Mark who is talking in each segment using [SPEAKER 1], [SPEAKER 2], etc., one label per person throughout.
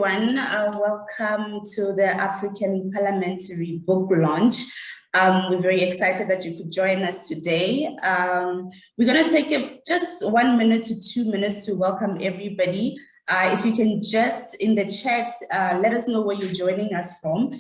[SPEAKER 1] everyone. Welcome to the African Parliamentary Book Launch. We're very excited that you could join us today. We're going to take just 1 minute to 2 minutes to welcome everybody. If you can just in the chat, let us know where you're joining us from.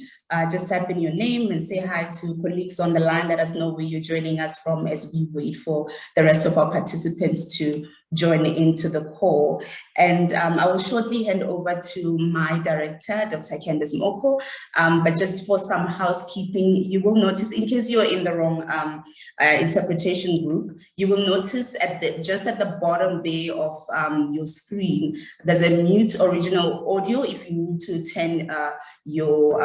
[SPEAKER 1] Just type in your name and say hi to colleagues on the line. Let us know where you're joining us from as we wait for the rest of our participants to join into the call. And I will shortly hand over to my director, Dr. Candace Moko. But just for some housekeeping, you will notice, in case you're in the wrong interpretation group, you will notice just at the bottom there of your screen, there's a mute original audio. If you need to turn your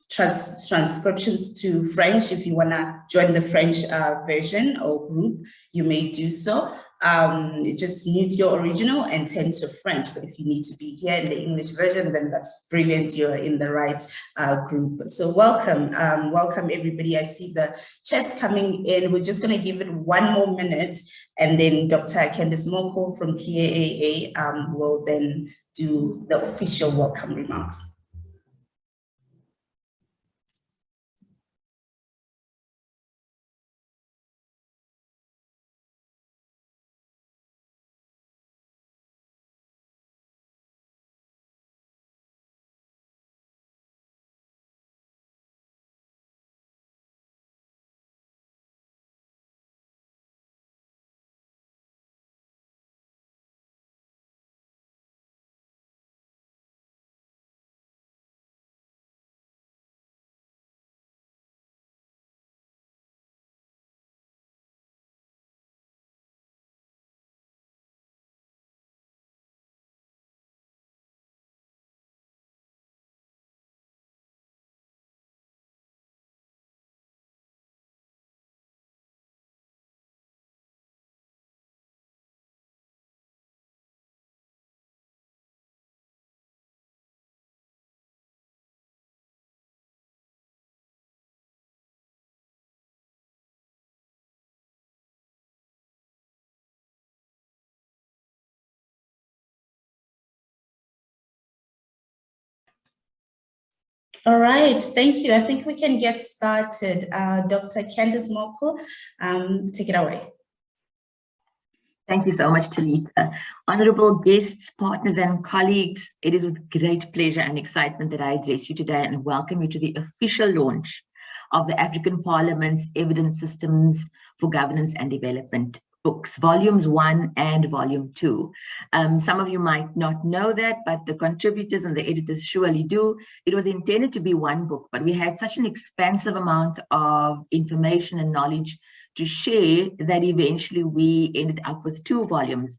[SPEAKER 1] transcriptions to French, if you want to join the French version or group, you may do so. Just mute your original and turn to French. But if you need to be here in the English version, then that's brilliant. You're in the right group. So welcome, welcome everybody. I see the chats coming in. We're just going to give it 1 more minute, and then Dr. Candace Moko from PAAA will then do the official welcome remarks. All right, thank you. I think we can get started. Dr. Candace Moko, take it away.
[SPEAKER 2] Thank you so much, Talita. Honorable guests, partners, and colleagues, it is with great pleasure and excitement that I address you today and welcome you to the official launch of the African Parliament's Evidence Systems for Governance and Development books, volumes 1 and volume 2. Some of you might not know that, but the contributors and the editors surely do. It was intended to be 1 book, but we had such an expansive amount of information and knowledge to share that eventually we ended up with 2 volumes.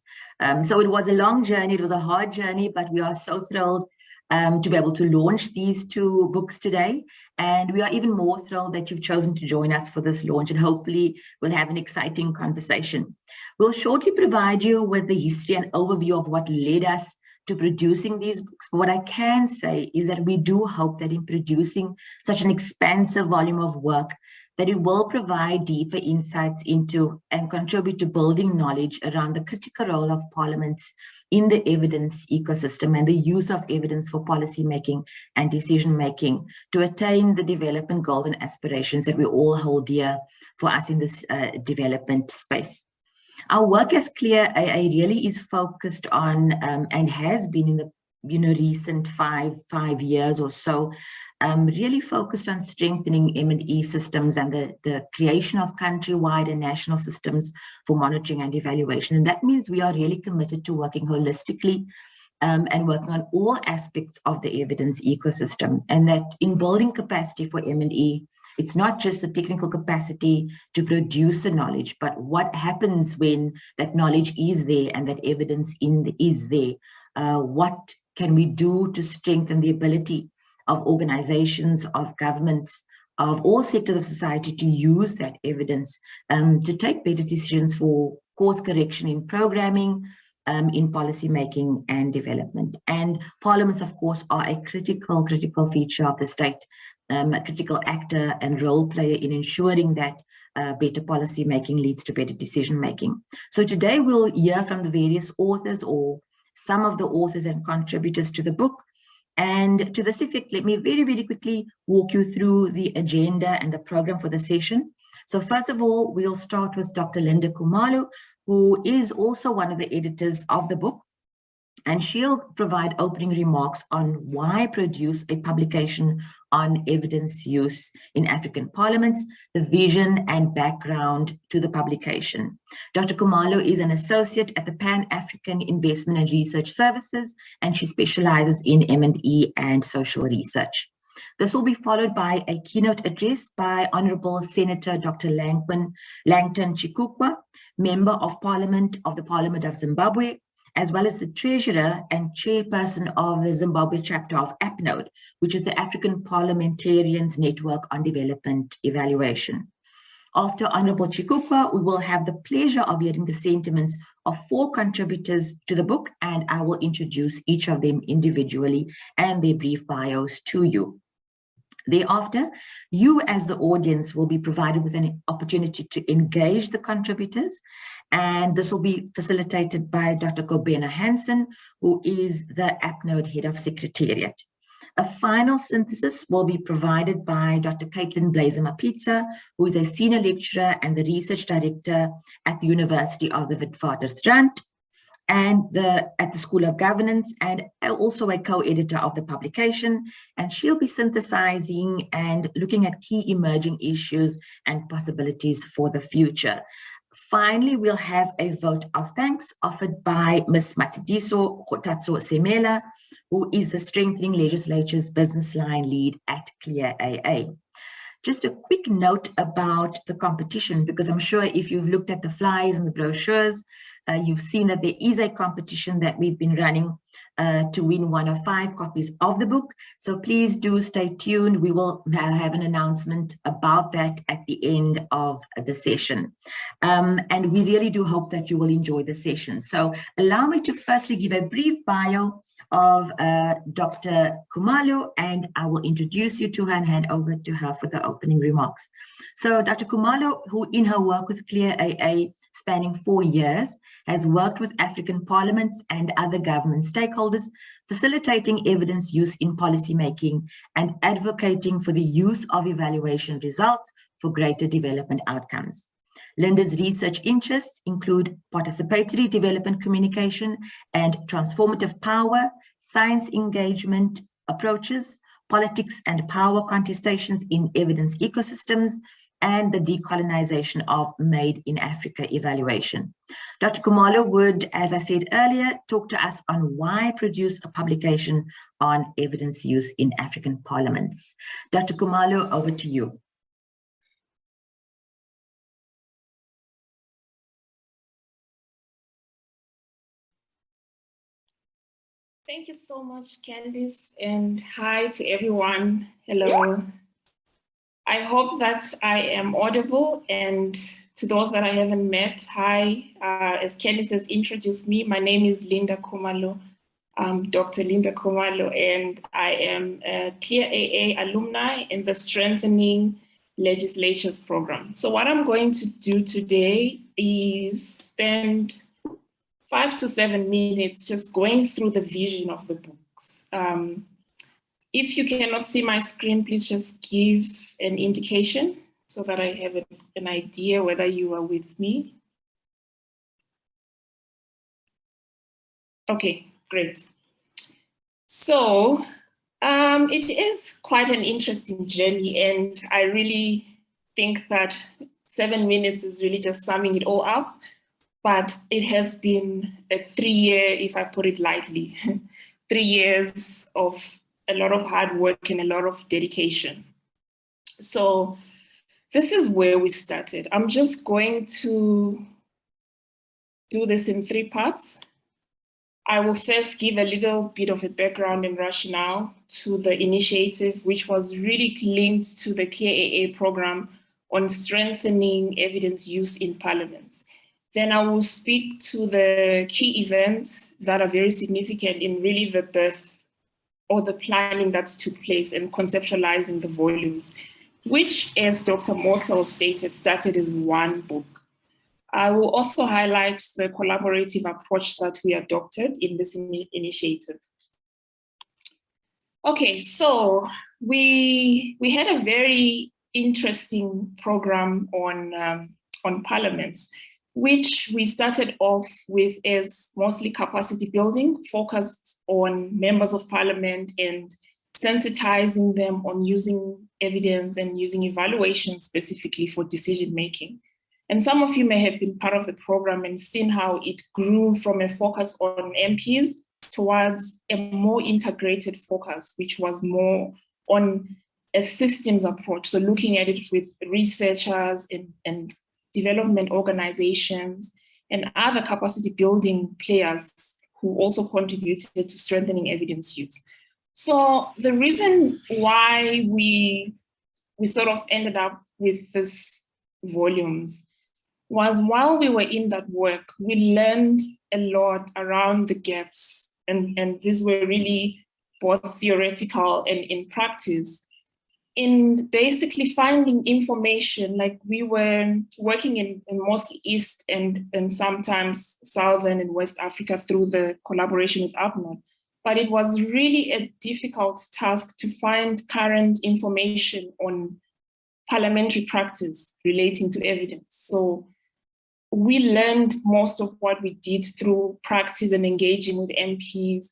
[SPEAKER 2] So it was a long journey, it was a hard journey, but we are so thrilled to be able to launch these 2 books today. And we are even more thrilled that you've chosen to join us for this launch, and hopefully we'll have an exciting conversation. We'll shortly provide you with the history and overview of what led us to producing these books. But what I can say is that we do hope that in producing such an expansive volume of work, that it will provide deeper insights into and contribute to building knowledge around the critical role of parliaments in the evidence ecosystem and the use of evidence for policy making and decision making to attain the development goals and aspirations that we all hold dear for us in this development space. Our work as CLEAR AA really is focused on and has been in the recent five years or so, really focused on strengthening M&E systems and the creation of countrywide and national systems for monitoring and evaluation. And that means we are really committed to working holistically and working on all aspects of the evidence ecosystem, and that in building capacity for M&E, it's not just the technical capacity to produce the knowledge, but what happens when that knowledge is there and that evidence is there. What can we do to strengthen the ability of organizations, of governments, of all sectors of society to use that evidence to take better decisions for course correction in programming, in policy making and development. And parliaments, of course, are a critical feature of the state, a critical actor and role player in ensuring that better policy making leads to better decision making. So today we'll hear from the various authors or some of the authors and contributors to the book, And to this effect, let me very, very quickly walk you through the agenda and the program for the session. So first of all, we'll start with Dr. Linda Khumalo, who is also one of the editors of the book. And she'll provide opening remarks on why produce a publication on evidence use in African parliaments, the vision and background to the publication. Dr. Khumalo is an associate at the Pan-African Investment and Research Services, and she specializes in M&E and social research. This will be followed by a keynote address by Honorable Senator Dr. Langton Chikukwa, Member of Parliament of the Parliament of Zimbabwe, as well as the treasurer and chairperson of the Zimbabwe chapter of APNODE, which is the African Parliamentarians Network on Development Evaluation. After Honorable Chikukwa, we will have the pleasure of hearing the sentiments of 4 contributors to the book, and I will introduce each of them individually and their brief bios to you. Thereafter, you as the audience will be provided with an opportunity to engage the contributors, and this will be facilitated by Dr. Kobena Hansen, who is the APNODE Head of Secretariat. A final synthesis will be provided by Dr. Caitlin Blazer-Mapitsa, who is a senior lecturer and the research director at the University of the Witwatersrand and at the School of Governance, and also a co-editor of the publication. And she'll be synthesizing and looking at key emerging issues and possibilities for the future. Finally, we'll have a vote of thanks offered by Ms. Matsidiso Kgotatso Semela, who is the Strengthening Legislature's Business Line Lead at CLEAR AA. Just a quick note about the competition, because I'm sure if you've looked at the flyers and the brochures, you've seen that there is a competition that we've been running to win 1 of 5 copies of the book. So please do stay tuned. We will have an announcement about that at the end of the session. And we really do hope that you will enjoy the session. So allow me to firstly give a brief bio of Dr. Khumalo, and I will introduce you to her and hand over to her for the opening remarks. So Dr. Khumalo, who in her work with CLEAR AA spanning 4 years, has worked with African parliaments and other government stakeholders, facilitating evidence use in policymaking and advocating for the use of evaluation results for greater development outcomes. Linda's research interests include participatory development communication and transformative power, science engagement approaches, politics and power contestations in evidence ecosystems, and the decolonization of Made in Africa evaluation. Dr. Khumalo would, as I said earlier, talk to us on why produce a publication on evidence use in African parliaments. Dr. Khumalo, over to you.
[SPEAKER 3] Thank you so much, Candice, and hi to everyone. Hello. I hope that I am audible, and to those that I haven't met, hi. As Candice has introduced me, my name is Linda Khumalo, Dr. Linda Khumalo, and I am a CLEAR AA alumni in the Strengthening Legislatures program. So what I'm going to do today is spend 5 to 7 minutes just going through the vision of the books. If you cannot see my screen, please just give an indication so that I have an idea whether you are with me. Okay, great. So it is quite an interesting journey, and I really think that 7 minutes is really just summing it all up. But it has been a 3-year, if I put it lightly, 3 years of a lot of hard work and a lot of dedication. So this is where we started. I'm just going to do this in 3 parts. I will first give a little bit of a background and rationale to the initiative, which was really linked to the CLEAR AA program on strengthening evidence use in parliaments. Then I will speak to the key events that are very significant in really the birth or the planning that took place and conceptualizing the volumes, which, as Dr. Morkel stated, started as 1 book. I will also highlight the collaborative approach that we adopted in this initiative. Okay, so we had a very interesting program on parliaments, which we started off with as mostly capacity building, focused on members of parliament and sensitizing them on using evidence and using evaluation specifically for decision making. And some of you may have been part of the program and seen how it grew from a focus on MPs towards a more integrated focus, which was more on a systems approach. So looking at it with researchers and development organizations and other capacity building players who also contributed to strengthening evidence use. So the reason why we sort of ended up with this volumes was while we were in that work, we learned a lot around the gaps. And these were really both theoretical and in practice, in basically finding information. Like we were working in mostly East and sometimes Southern and West Africa through the collaboration with APNOD. But it was really a difficult task to find current information on parliamentary practice relating to evidence. So we learned most of what we did through practice and engaging with MPs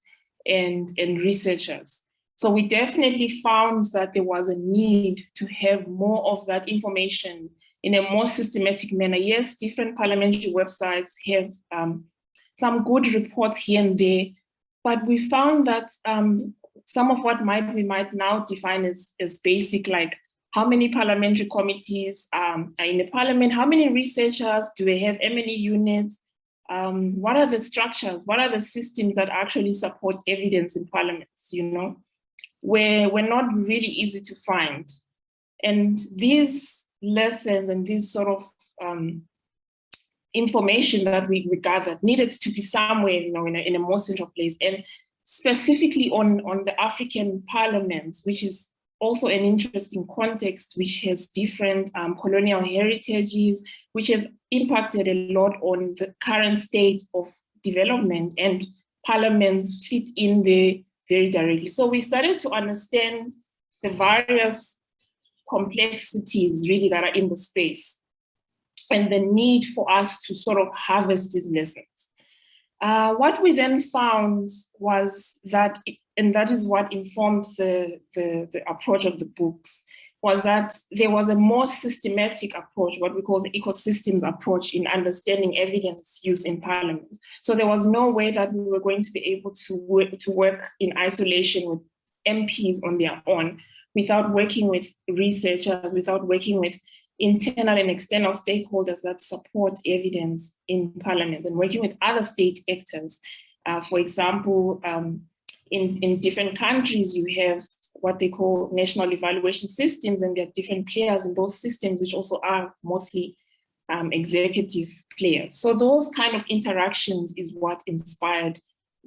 [SPEAKER 3] and researchers. So we definitely found that there was a need to have more of that information in a more systematic manner. Yes, different parliamentary websites have some good reports here and there, but we found that some of what we might now define as basic, like how many parliamentary committees are in the parliament, how many researchers, do they have, how many units, what are the structures, what are the systems that actually support evidence in parliaments, you know, were not really easy to find. And these lessons and this sort of information that we gathered needed to be somewhere, you know, in a more central place, and specifically on the African parliaments, which is also an interesting context, which has different colonial heritages, which has impacted a lot on the current state of development, and parliaments fit in there very directly. So we started to understand the various complexities really that are in the space and the need for us to sort of harvest these lessons. What we then found was that, and that is what informed the approach of the books, was that there was a more systematic approach, what we call the ecosystems approach, in understanding evidence use in parliament. So there was no way that we were going to be able to work in isolation with MPs on their own, without working with researchers, without working with internal and external stakeholders that support evidence in parliament, and working with other state actors. For example, in different countries, you have what they call national evaluation systems, and there are different players in those systems, which also are mostly executive players. So those kind of interactions is what inspired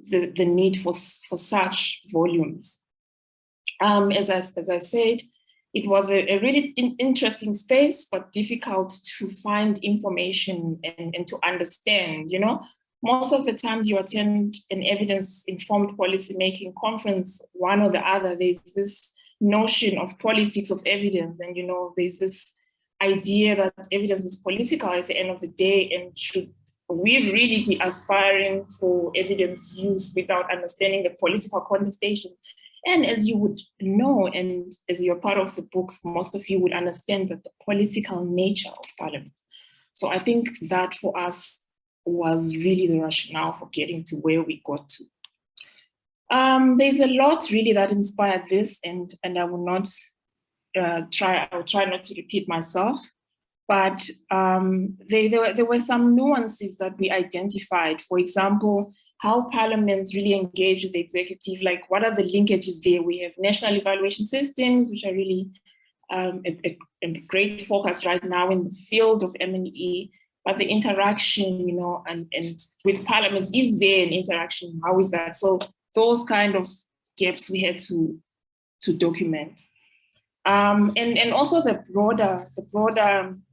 [SPEAKER 3] the need for such volumes. As I said, it was a really interesting space, but difficult to find information and to understand, you know. Most of the times you attend an evidence-informed policymaking conference, one or the other, there's this notion of politics of evidence. And, you know, there's this idea that evidence is political at the end of the day, and should we really be aspiring for evidence use without understanding the political contestation? And as you would know, and as you're part of the books, most of you would understand that the political nature of parliament. So I think that for us was really the rationale for getting to where we got to. There's a lot really that inspired this, and I will not try not to repeat myself, but there were some nuances that we identified. For example, how parliaments really engage with the executive, like what are the linkages there? We have national evaluation systems, which are really a great focus right now in the field of M&E, but the interaction, you know, and with parliaments, is there an interaction? How is that? So those kind of gaps we had to document. And also the broader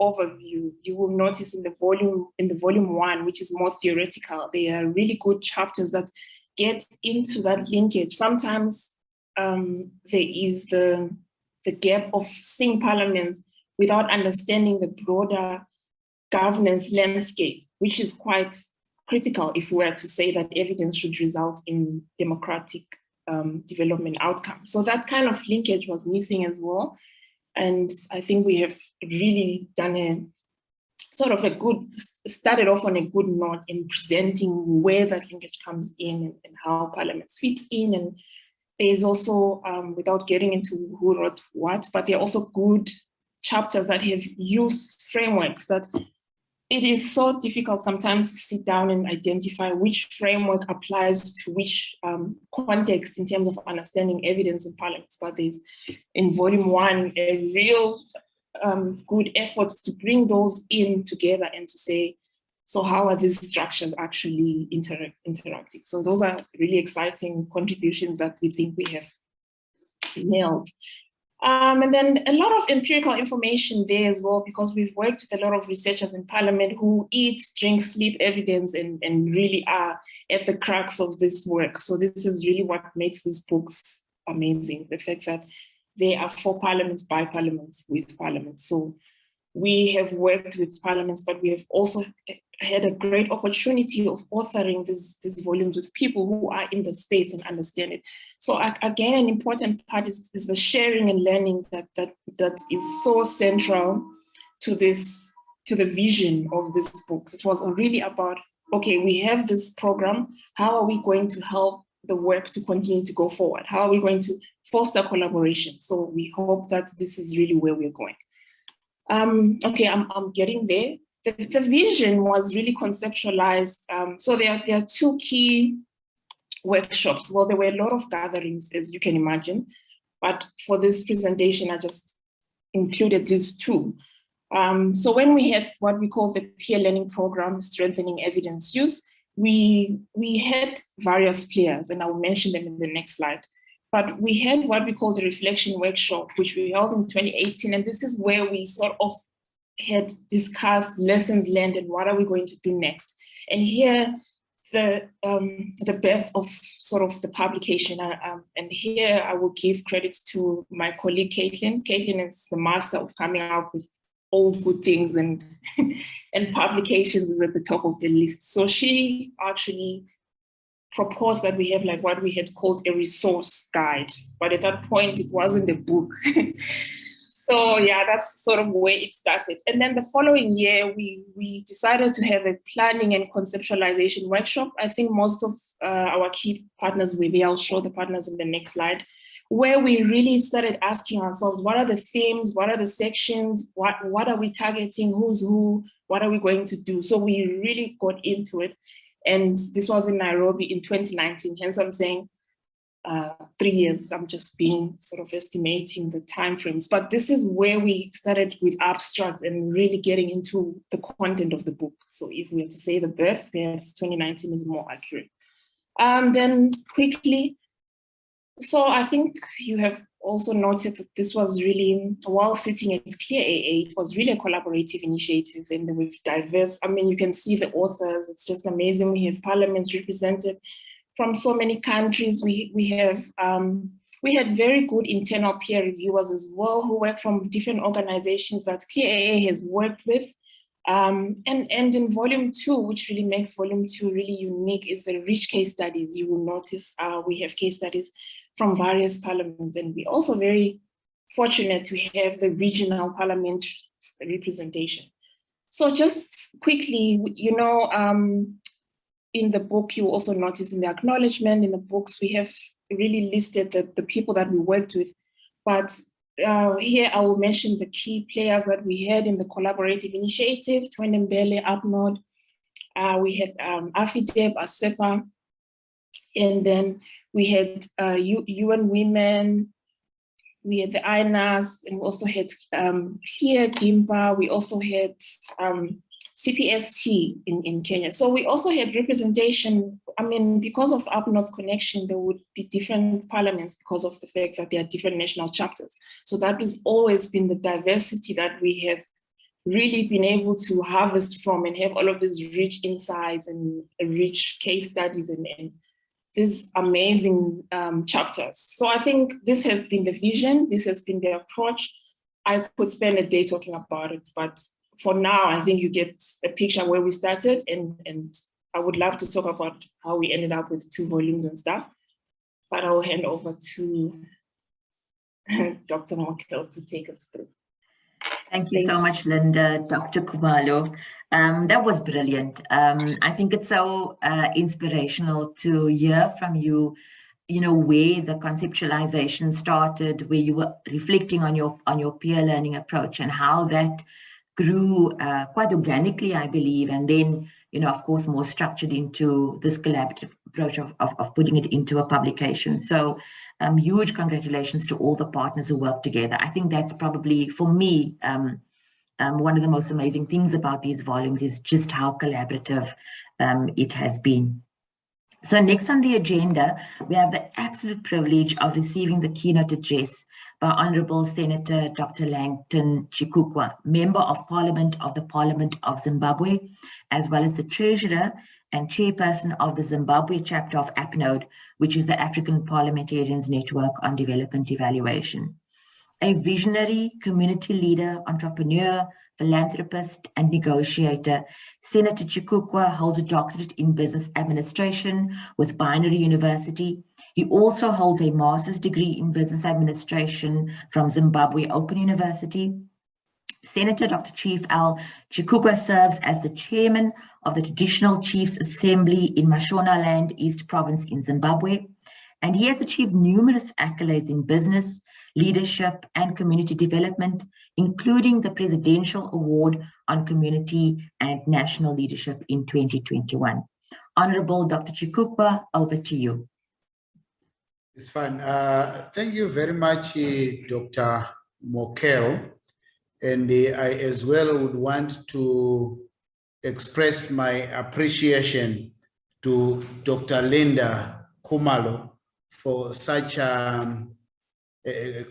[SPEAKER 3] overview, you will notice in the volume 1, which is more theoretical, there are really good chapters that get into that linkage. Sometimes there is the gap of seeing parliaments without understanding the broader governance landscape, which is quite critical if we were to say that evidence should result in democratic development outcomes. So that kind of linkage was missing as well. And I think we have really done started off on a good note in presenting where that linkage comes in and how parliaments fit in. And there's also, without getting into who wrote what, but there are also good chapters that have used frameworks that it is so difficult sometimes to sit down and identify which framework applies to which context in terms of understanding evidence in parliaments. But there's, in volume 1, a real good effort to bring those in together and to say, so how are these structures actually interacting? So those are really exciting contributions that we think we have nailed. And then a lot of empirical information there as well, because we've worked with a lot of researchers in parliament who eat, drink, sleep evidence and really are at the crux of this work. So this is really what makes these books amazing, the fact that they are for parliaments, by parliaments, with parliaments. So we have worked with parliaments, but we have also had a great opportunity of authoring these volumes with people who are in the space and understand it. So again, an important part is the sharing and learning that is so central to the vision of this book. It was really about, okay, we have this program, how are we going to help the work to continue to go forward? How are we going to foster collaboration? So we hope that this is really where we're going. Okay, I'm getting there. The vision was really conceptualized. So there are 2 key workshops. Well, there were a lot of gatherings, as you can imagine, but for this presentation, I just included these 2. So when we had what we call the peer learning program, Strengthening Evidence Use, we had various players, and I will mention them in the next slide. But we had what we call the reflection workshop, which we held in 2018. And this is where we sort of had discussed lessons learned and what are we going to do next. And here, the birth of sort of the publication. And here I will give credit to my colleague, Caitlin. Caitlin is the master of coming up with all good things, and publications is at the top of the list. So she actually proposed that we have like what we had called a resource guide, but at that point it wasn't a book. So yeah, that's sort of where it started. And then the following year, we decided to have a planning and conceptualization workshop. I think most of our key partners will be, I'll show the partners in the next slide, where we really started asking ourselves, what are the themes, what are the sections, what are we targeting, who's who, what are we going to do? So we really got into it. And this was in Nairobi in 2019, hence I'm saying 3 years. I'm just being sort of estimating the timeframes. But this is where we started with abstract and really getting into the content of the book. So if we have to say the birth, perhaps 2019 is more accurate. Then quickly, so I think you have also noted that this was really, while sitting at CLEAR AA, it was really a collaborative initiative, and with diverse, I mean, you can see the authors, it's just amazing. We have parliaments represented from so many countries. We had very good internal peer reviewers as well, who work from different organizations that CLEAR AA has worked with. And in volume 2, which really makes volume 2 really unique, is the rich case studies. You will notice we have case studies from various parliaments, and we're also very fortunate to have the regional parliament representation. So just quickly, you know, in the book, you also notice in the acknowledgement, in the books, we have really listed the people that we worked with. But here I will mention the key players that we had in the collaborative initiative, Twendembele, UpNod, we had Afideb, ASEPA, and then we had UN Women, we had the INAS, and we also had CLEAR GIMBA, we also had CPST in Kenya. So we also had representation. I mean, because of UpNod's connection, there would be different parliaments because of the fact that there are different national chapters. So that has always been the diversity that we have really been able to harvest from and have all of these rich insights and rich case studies and these amazing chapters. So I think this has been the vision, this has been the approach. I could spend a day talking about it, but for now, I think you get a picture where we started, and I would love to talk about how we ended up with 2 volumes and stuff, but I will hand over to Dr. Mokel to take us through.
[SPEAKER 2] Thank you so much, Linda, Dr. Khumalo. That was brilliant. I think it's so inspirational to hear from you, where the conceptualization started, where you were reflecting on your peer learning approach and how that grew quite organically, I believe, and then, of course, more structured into this collaborative approach of putting it into a publication. So huge congratulations to all the partners who work together. I think that's probably, for me, one of the most amazing things about these volumes is just how collaborative it has been. So next on the agenda, we have the absolute privilege of receiving the keynote address by Honorable Senator Dr. Langton Chikukwa, Member of Parliament of the Parliament of Zimbabwe, as well as the Treasurer and Chairperson of the Zimbabwe chapter of APNODE, which is the African Parliamentarians Network on Development Evaluation. A visionary, community leader, entrepreneur, philanthropist, and negotiator, Senator Chikukwa holds a doctorate in business administration with Binary University. He also holds a master's degree in business administration from Zimbabwe Open University. Senator Dr. Chief Al Chikukwa serves as the chairman of the Traditional Chiefs Assembly in Mashonaland East Province in Zimbabwe, and he has achieved numerous accolades in business, leadership, and community development, including the Presidential Award on Community and National Leadership in 2021. Honorable Dr. Chikukwa, over to you.
[SPEAKER 4] It's fine. Thank you very much, Dr. Mokel. And I as well would want to express my appreciation to Dr. Linda Khumalo for such a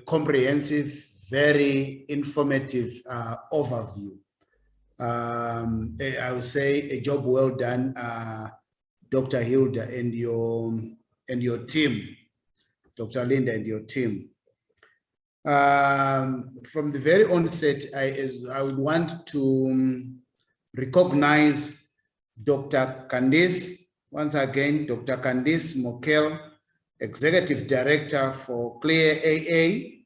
[SPEAKER 4] comprehensive, very informative overview. I would say a job well done, Dr. Hilda and your team, Dr. Linda and your team. From the very onset, I would want to recognize Dr. Candice, once again, Dr. Candice Mokel, Executive Director for CLEAR AA,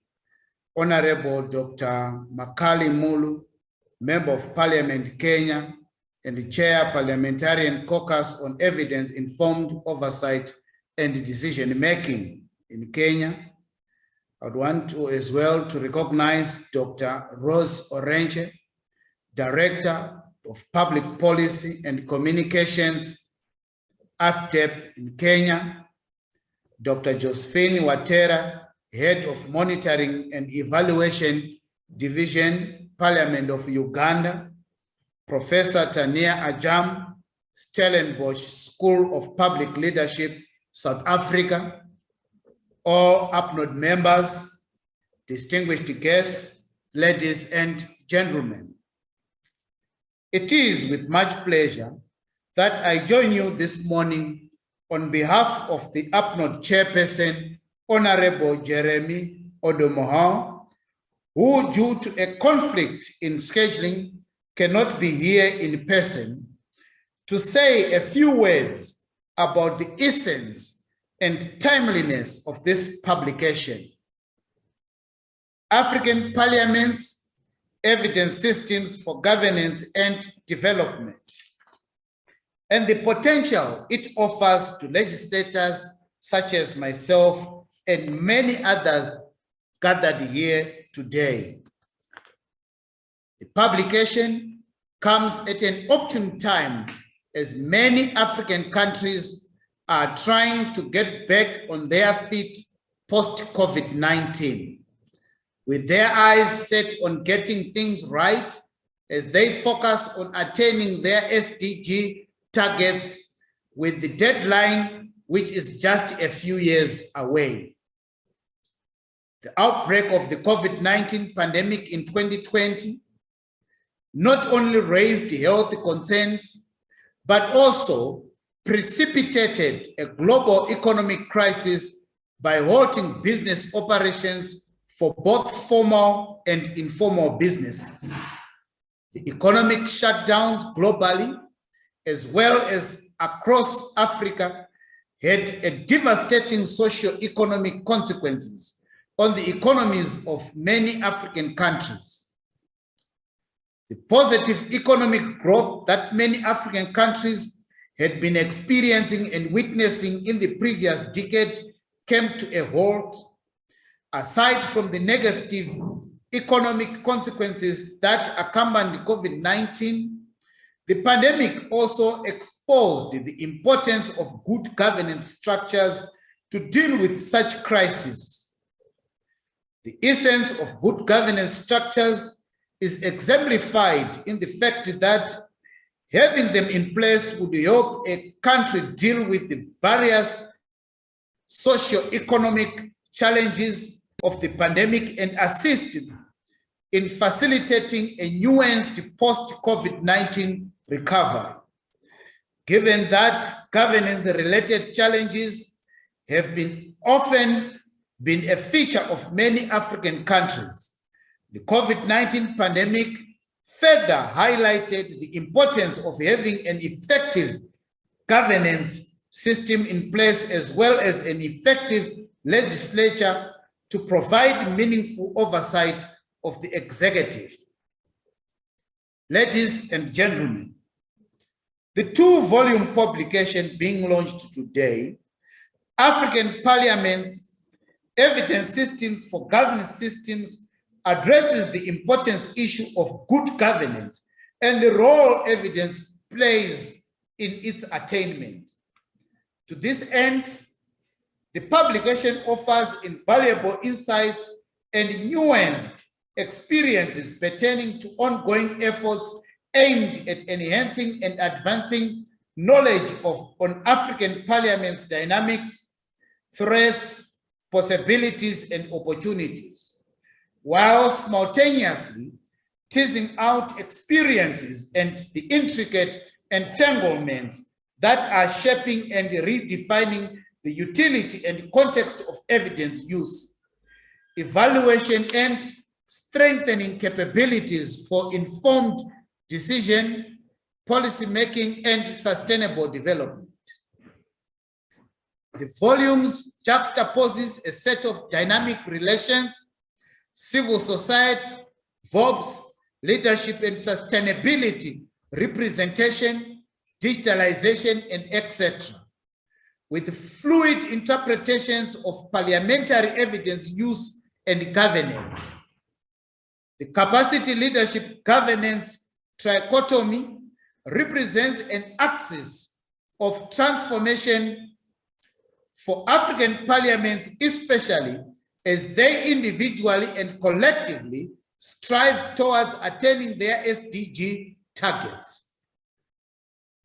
[SPEAKER 4] Honorable Dr. Makali Mulu, Member of Parliament, Kenya, and the Chair Parliamentarian Caucus on Evidence-Informed Oversight and Decision-Making in Kenya. I would want to as well to recognize Dr. Rose Orange, Director of Public Policy and Communications, AFTEP in Kenya, Dr. Josephine Watera, Head of Monitoring and Evaluation Division, Parliament of Uganda, Professor Tania Ajam, Stellenbosch School of Public Leadership, South Africa, all APNODE members, distinguished guests, ladies and gentlemen. It is with much pleasure that I join you this morning on behalf of the APNODE chairperson, Honorable Jeremy Odomohau, who due to a conflict in scheduling cannot be here in person, to say a few words about the essence and timeliness of this publication. African Parliaments, Evidence Systems for Governance and Development, and the potential it offers to legislators such as myself and many others gathered here today. The publication comes at an opportune time as many African countries are trying to get back on their feet post-COVID-19, with their eyes set on getting things right as they focus on attaining their SDG targets with the deadline, which is just a few years away. The outbreak of the COVID-19 pandemic in 2020 not only raised health concerns, but also precipitated a global economic crisis by halting business operations for both formal and informal businesses. The economic shutdowns globally, as well as across Africa, had a devastating socio-economic consequences on the economies of many African countries. The positive economic growth that many African countries had been experiencing and witnessing in the previous decade came to a halt. Aside from the negative economic consequences that accompanied COVID-19, the pandemic also exposed the importance of good governance structures to deal with such crises. The essence of good governance structures is exemplified in the fact that having them in place would help a country deal with the various socio-economic challenges of the pandemic and assist in facilitating a nuanced post-COVID-19 recovery. Given that governance-related challenges have often been a feature of many African countries, the COVID-19 pandemic further highlighted the importance of having an effective governance system in place, as well as an effective legislature to provide meaningful oversight of the executive. Ladies and gentlemen, the 2-volume publication being launched today, African Parliament's Evidence Systems for Governance Systems, addresses the important issue of good governance and the role evidence plays in its attainment. To this end, the publication offers invaluable insights and nuanced experiences pertaining to ongoing efforts aimed at enhancing and advancing knowledge on African Parliament's dynamics, threats, possibilities, and opportunities, while simultaneously teasing out experiences and the intricate entanglements that are shaping and redefining the utility and context of evidence use, evaluation, and strengthening capabilities for informed decision, policy making, and sustainable development. The volumes juxtaposes a set of dynamic relations, civil society, verbs, leadership and sustainability, representation, digitalization, and etc., with fluid interpretations of parliamentary evidence use and governance. The capacity leadership governance trichotomy represents an axis of transformation for African parliaments, especially as they individually and collectively strive towards attaining their SDG targets.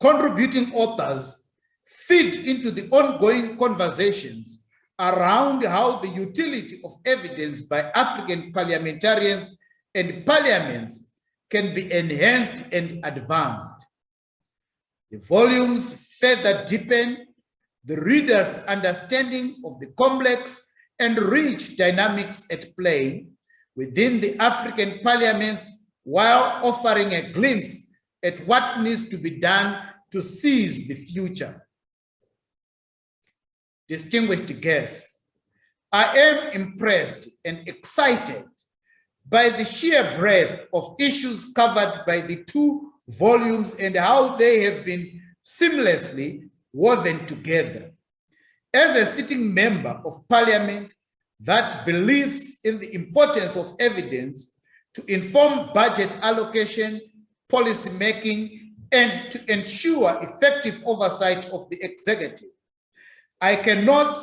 [SPEAKER 4] Contributing authors feed into the ongoing conversations around how the utility of evidence by African parliamentarians and parliaments can be enhanced and advanced. The volumes further deepen the reader's understanding of the complex and rich dynamics at play within the African parliaments, while offering a glimpse at what needs to be done to seize the future. Distinguished guests, I am impressed and excited by the sheer breadth of issues covered by the 2 volumes and how they have been seamlessly woven together. As a sitting member of parliament that believes in the importance of evidence to inform budget allocation, policy making, and to ensure effective oversight of the executive, I cannot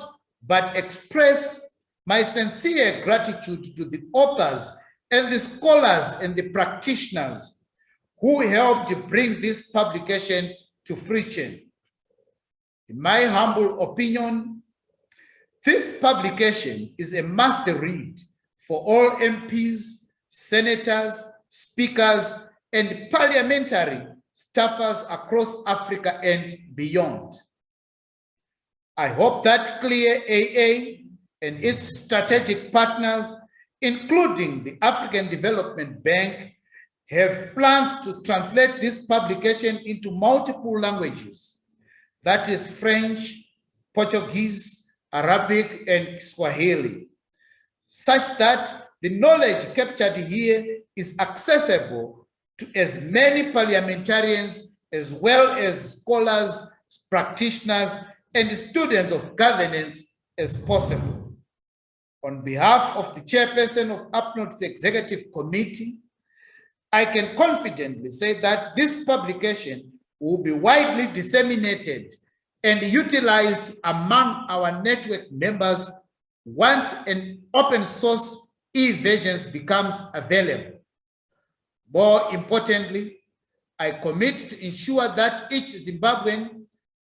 [SPEAKER 4] but express my sincere gratitude to the authors and the scholars and the practitioners who helped bring this publication to fruition. In my humble opinion, this publication is a must read for all MPs, senators, speakers, and parliamentary staffers across Africa and beyond. I hope that CLEAR AA and its strategic partners, including the African Development Bank, have plans to translate this publication into multiple languages, that is French, Portuguese, Arabic, and Swahili, such that the knowledge captured here is accessible to as many parliamentarians as well as scholars, practitioners, and students of governance as possible. On behalf of the chairperson of APNOD's Executive Committee, I can confidently say that this publication will be widely disseminated and utilized among our network members once an open source e-version becomes available. More importantly, I commit to ensure that each Zimbabwean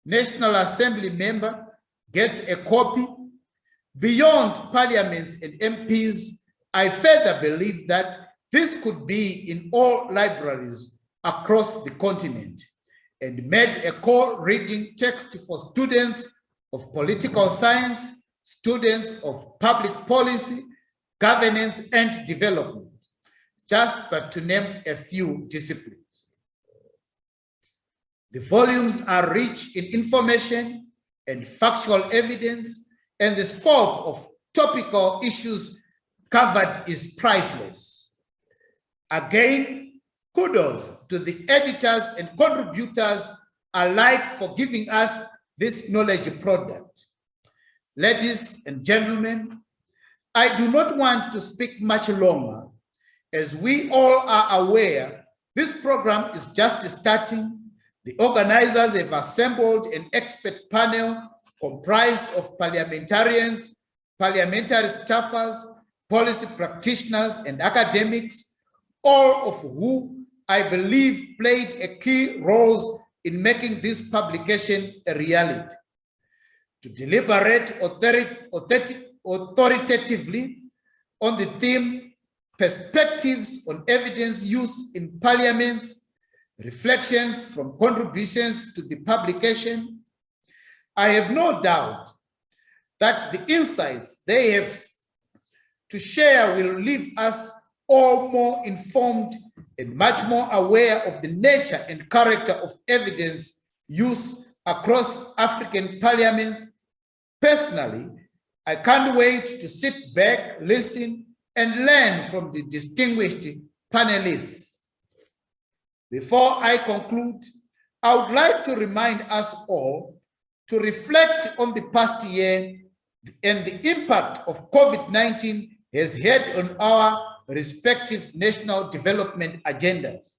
[SPEAKER 4] National Assembly member gets a copy. Beyond parliaments and MPs, I further believe that this could be in all libraries across the continent and made a core reading text for students of political science, students of public policy, governance, and development, just but to name a few disciplines. The volumes are rich in information and factual evidence, and the scope of topical issues covered is priceless. Again, kudos to the editors and contributors alike for giving us this knowledge product. Ladies and gentlemen, I do not want to speak much longer. As we all are aware, this program is just starting. The organizers have assembled an expert panel comprised of parliamentarians, parliamentary staffers, policy practitioners, and academics, all of whom I believe played a key role in making this publication a reality. To deliberate authoritatively on the theme, perspectives on evidence use in parliaments, reflections from contributions to the publication, I have no doubt that the insights they have to share will leave us all more informed and much more aware of the nature and character of evidence use across African parliaments. Personally, I can't wait to sit back, listen, and learn from the distinguished panelists. Before I conclude, I would like to remind us all to reflect on the past year and the impact of COVID-19 has had on our respective national development agendas.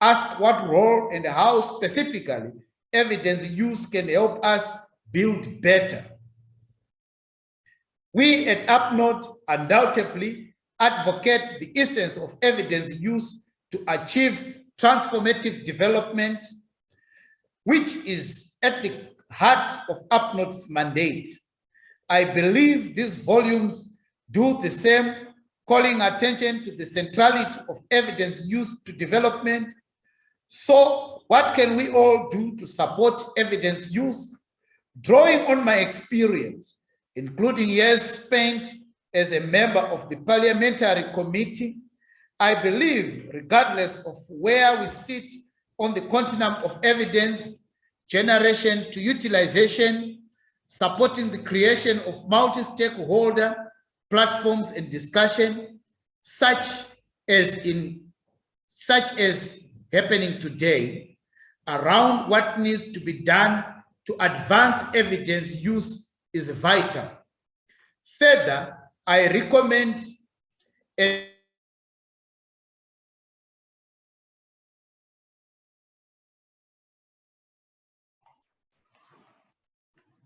[SPEAKER 4] Ask what role and how specifically evidence use can help us build better. We at APNOD undoubtedly advocate the essence of evidence use to achieve transformative development, which is at the heart of APNOD's mandate. I believe these volumes do the same, calling attention to the centrality of evidence use to development. So what can we all do to support evidence use? Drawing on my experience, including years spent as a member of the Parliamentary Committee, I believe, regardless of where we sit on the continuum of evidence, generation to utilization, supporting the creation of multi-stakeholder platforms and discussion, such as happening today, around what needs to be done to advance evidence use is vital. Further, I recommend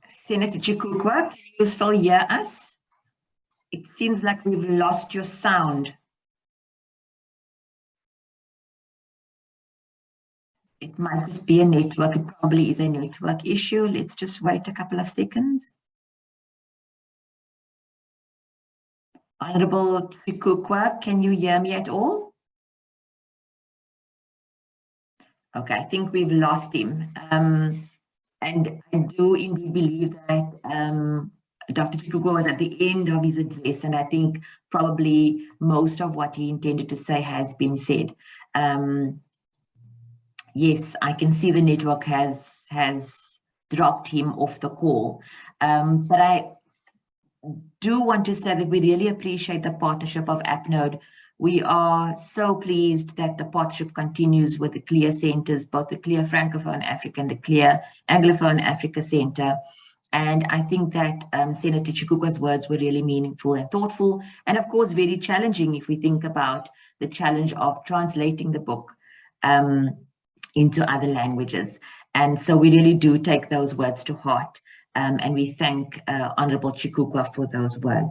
[SPEAKER 2] Senator Chikukwa, can you still hear us? It seems like we've lost your sound. It might just be a network, it probably is a network issue. Let's just wait a couple of seconds. Honorable Chikukwa, can you hear me at all? Okay, I think we've lost him. And I do indeed believe that Dr. Chikukwa was at the end of his address, and I think probably most of what he intended to say has been said. Yes, I can see the network has dropped him off the call. But I do want to say that we really appreciate the partnership of AppNode. We are so pleased that the partnership continues with the CLEAR centers, both the CLEAR Francophone Africa and the CLEAR Anglophone Africa Center. And I think that Senator Chikukwa's words were really meaningful and thoughtful, and of course, very challenging if we think about the challenge of translating the book into other languages. And so we really do take those words to heart. And we thank Honorable Chikukwa for those words.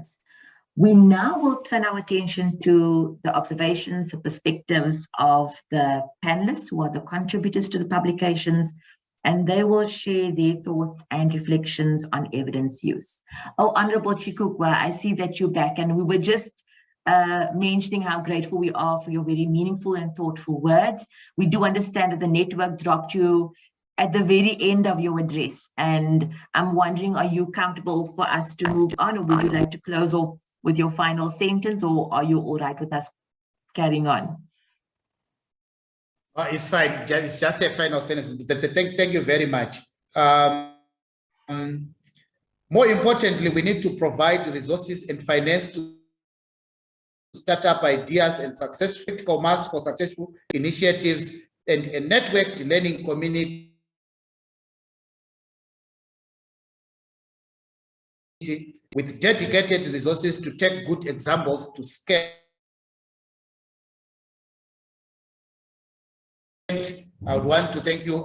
[SPEAKER 2] We now will turn our attention to the observations, the perspectives of the panelists who are the contributors to the publications, and they will share their thoughts and reflections on evidence use. Oh, Honorable Chikukwa, I see that you're back, and we were just mentioning how grateful we are for your very meaningful and thoughtful words. We do understand that the network dropped you at the very end of your address, and I'm wondering, are you comfortable for us to move on, or would you like to close off with your final sentence, or are you all right with us carrying on?
[SPEAKER 4] It's fine. It's just a final sentence. Thank you very much. More importantly, we need to provide resources and finance to start up ideas and successful critical mass for successful initiatives and a networked learning community with dedicated resources to take good examples to scale. I would want to thank you.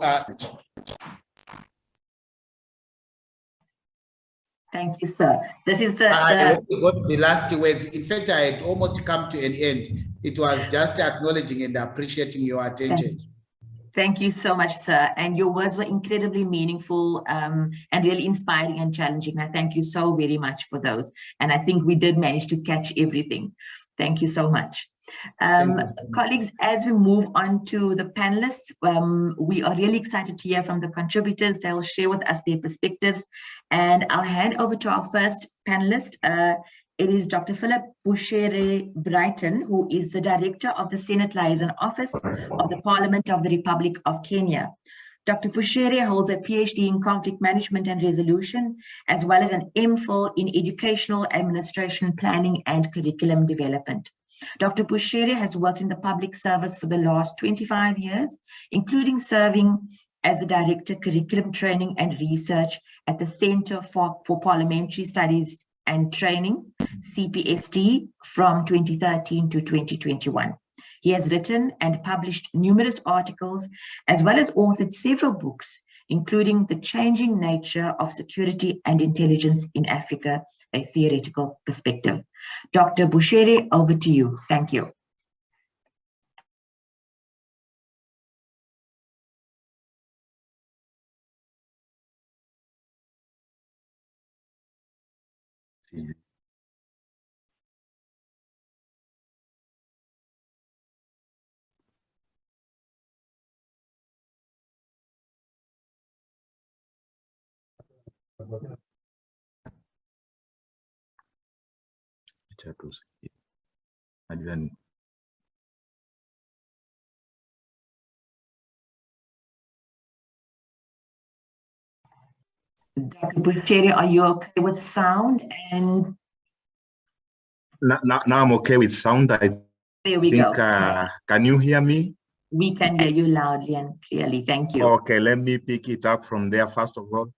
[SPEAKER 2] Thank you, sir. This is the
[SPEAKER 4] got the last words. In fact, I had almost come to an end. It was just acknowledging and appreciating your attention.
[SPEAKER 2] Thank you so much, sir. And your words were incredibly meaningful and really inspiring and challenging. I thank you so very much for those. And I think we did manage to catch everything. Thank you so much. Colleagues, as we move on to the panelists, we are really excited to hear from the contributors. They'll share with us their perspectives. And I'll hand over to our first panelist. It is Dr. Philip Bushere-Brighton, who is the Director of the Senate Liaison Office of the Parliament of the Republic of Kenya. Dr. Bushere holds a PhD in Conflict Management and Resolution, as well as an MPhil in Educational Administration Planning and Curriculum Development. Dr. Bushere has worked in the public service for the last 25 years, including serving as the Director Curriculum Training and Research at the Center for Parliamentary Studies and Training, CPST, from 2013 to 2021. He has written and published numerous articles, as well as authored several books, including The Changing Nature of Security and Intelligence in Africa, a Theoretical Perspective. Dr. Bushere, over to you. Thank you. Dr. Bushere, are you okay with sound? And
[SPEAKER 5] now I'm okay with sound. There we go. Can you hear me?
[SPEAKER 2] We can hear you loudly and clearly. Thank you.
[SPEAKER 5] Okay, let me pick it up from there. First of all,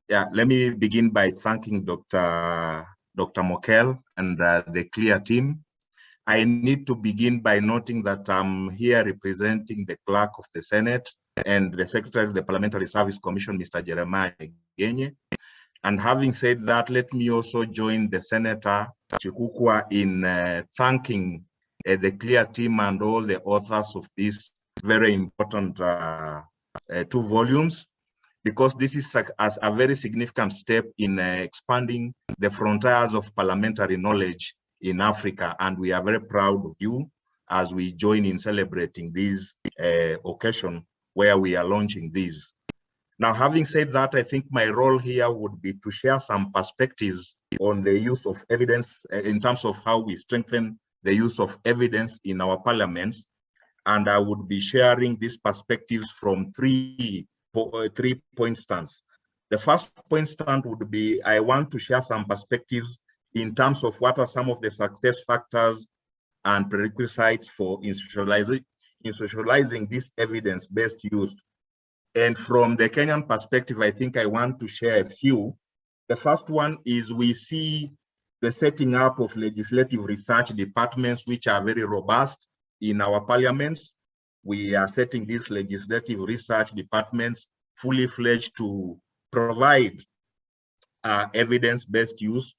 [SPEAKER 5] let me begin by thanking Dr. Mokel and the CLEAR team. I need to begin by noting that I'm here representing the Clerk of the Senate and the Secretary of the Parliamentary Service Commission, Mr. Jeremiah Genye. And having said that, let me also join the Senator Chikukwa in thanking the CLEAR team and all the authors of this very important 2 volumes, because this is a very significant step in expanding the frontiers of parliamentary knowledge in Africa, and we are very proud of you as we join in celebrating this occasion where we are launching these. Now, having said that, I think my role here would be to share some perspectives on the use of evidence in terms of how we strengthen the use of evidence in our parliaments. And I would be sharing these perspectives from three point stands. The first point stand would be, I want to share some perspectives in terms of what are some of the success factors and prerequisites for institutionalizing this evidence-based use. And from the Kenyan perspective, I think I want to share a few. The first one is we see the setting up of legislative research departments, which are very robust in our parliaments. We are setting these legislative research departments fully fledged to provide evidence-based use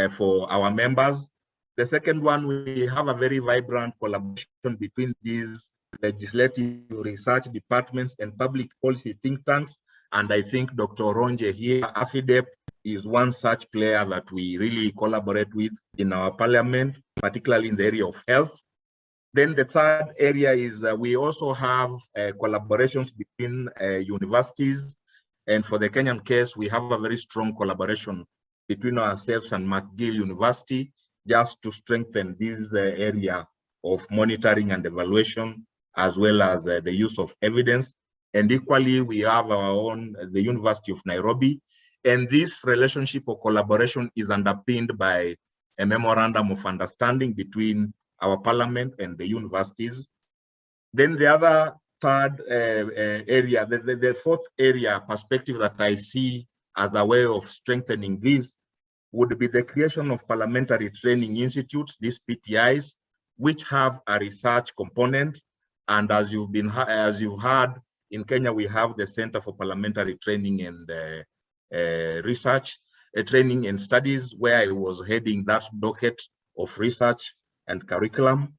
[SPEAKER 5] for our members. The second one, we have a very vibrant collaboration between these legislative research departments and public policy think tanks. And I think Dr. Ronje here, AFIDEP, is one such player that we really collaborate with in our parliament, particularly in the area of health. Then the third area is we also have collaborations between universities. And for the Kenyan case, we have a very strong collaboration between ourselves and McGill University, just to strengthen this area of monitoring and evaluation, as well as the use of evidence. And equally, we have our own, the University of Nairobi. And this relationship or collaboration is underpinned by a memorandum of understanding between our parliament and the universities. Then the other third area, the fourth area perspective that I see as a way of strengthening this would be the creation of parliamentary training institutes, these PTIs, which have a research component. And as you've heard, in Kenya, we have the Center for Parliamentary Training and Research, Training and Studies, where I was heading that docket of research and curriculum.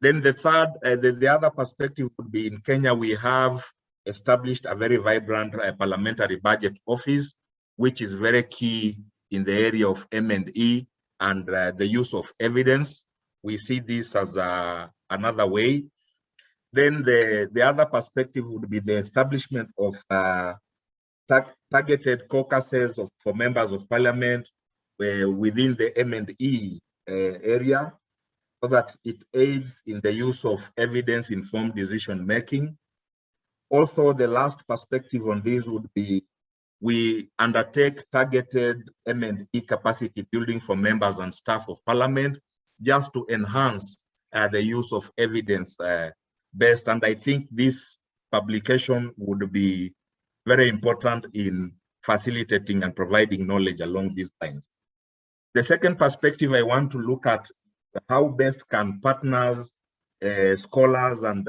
[SPEAKER 5] Then the third, the other perspective would be in Kenya, we have established a very vibrant parliamentary budget office, which is very key in the area of M&E and the use of evidence. We see this as another way. Then the other perspective would be the establishment of targeted caucuses for members of parliament within the M&E area, so that it aids in the use of evidence-informed decision-making. Also, the last perspective on this would be we undertake targeted M&E capacity building for members and staff of parliament, just to enhance the use of evidence-based. And I think this publication would be very important in facilitating and providing knowledge along these lines. The second perspective I want to look at, how best can partners, scholars, and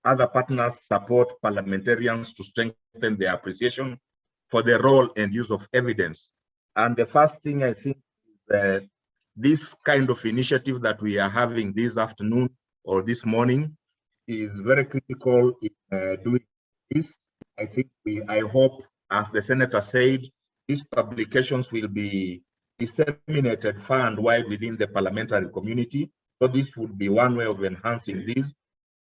[SPEAKER 5] other partners support parliamentarians to strengthen their appreciation for the role and use of evidence. And the first thing I think is that this kind of initiative that we are having this afternoon or this morning is very critical in doing this. I think I hope, as the senator said, these publications will be disseminated far and wide within the parliamentary community. So this would be one way of enhancing this.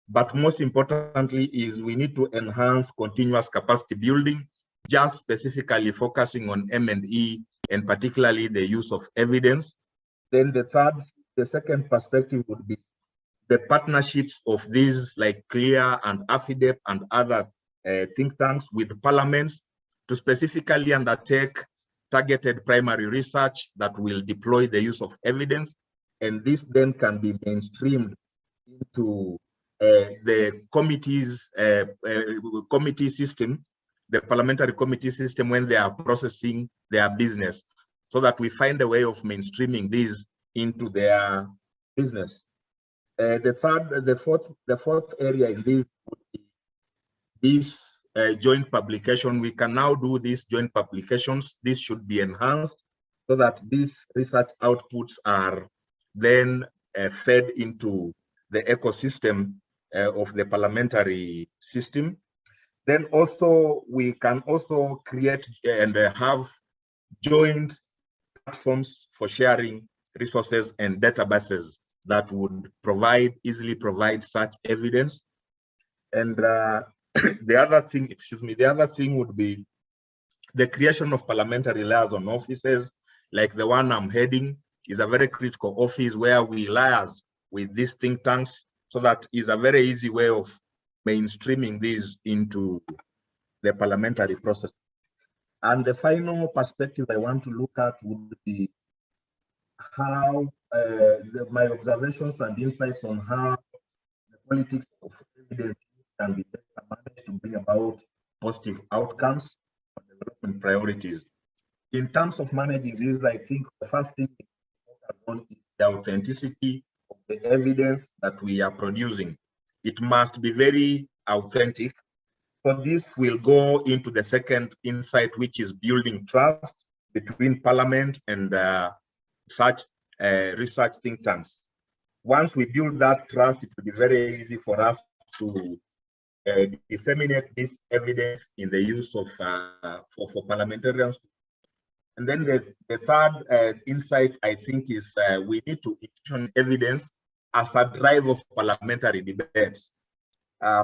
[SPEAKER 5] But most importantly is we need to enhance continuous capacity building, just specifically focusing on M&E and particularly the use of evidence. Then the second perspective would be the partnerships of these like CLEAR and AFIDEP and other think tanks with parliaments to specifically undertake targeted primary research that will deploy the use of evidence. And this then can be mainstreamed into the committee system, the parliamentary committee system, when they are processing their business, so that we find a way of mainstreaming these into their business. The fourth area in this would be this joint publication. We can now do these joint publications. This should be enhanced so that these research outputs are then fed into the ecosystem of the parliamentary system. Then also we can also create and have joint platforms for sharing resources and databases that would easily provide such evidence. And the other thing would be the creation of parliamentary liaison offices, like the one I'm heading, is a very critical office where we liaise with these think tanks, so that is a very easy way of mainstreaming these into the parliamentary process. And the final perspective I want to look at would be how my observations and insights on how the politics of evidence can be managed to bring about positive outcomes and development priorities. In terms of managing this, I think the first thing is the authenticity of the evidence that we are producing. It must be very authentic. So this will go into the second insight, which is building trust between Parliament and such research think tanks. Once we build that trust, it will be very easy for us to disseminate this evidence in the use of for parliamentarians. And then the third insight, I think, is we need to institutionalize evidence as a drive of parliamentary debates.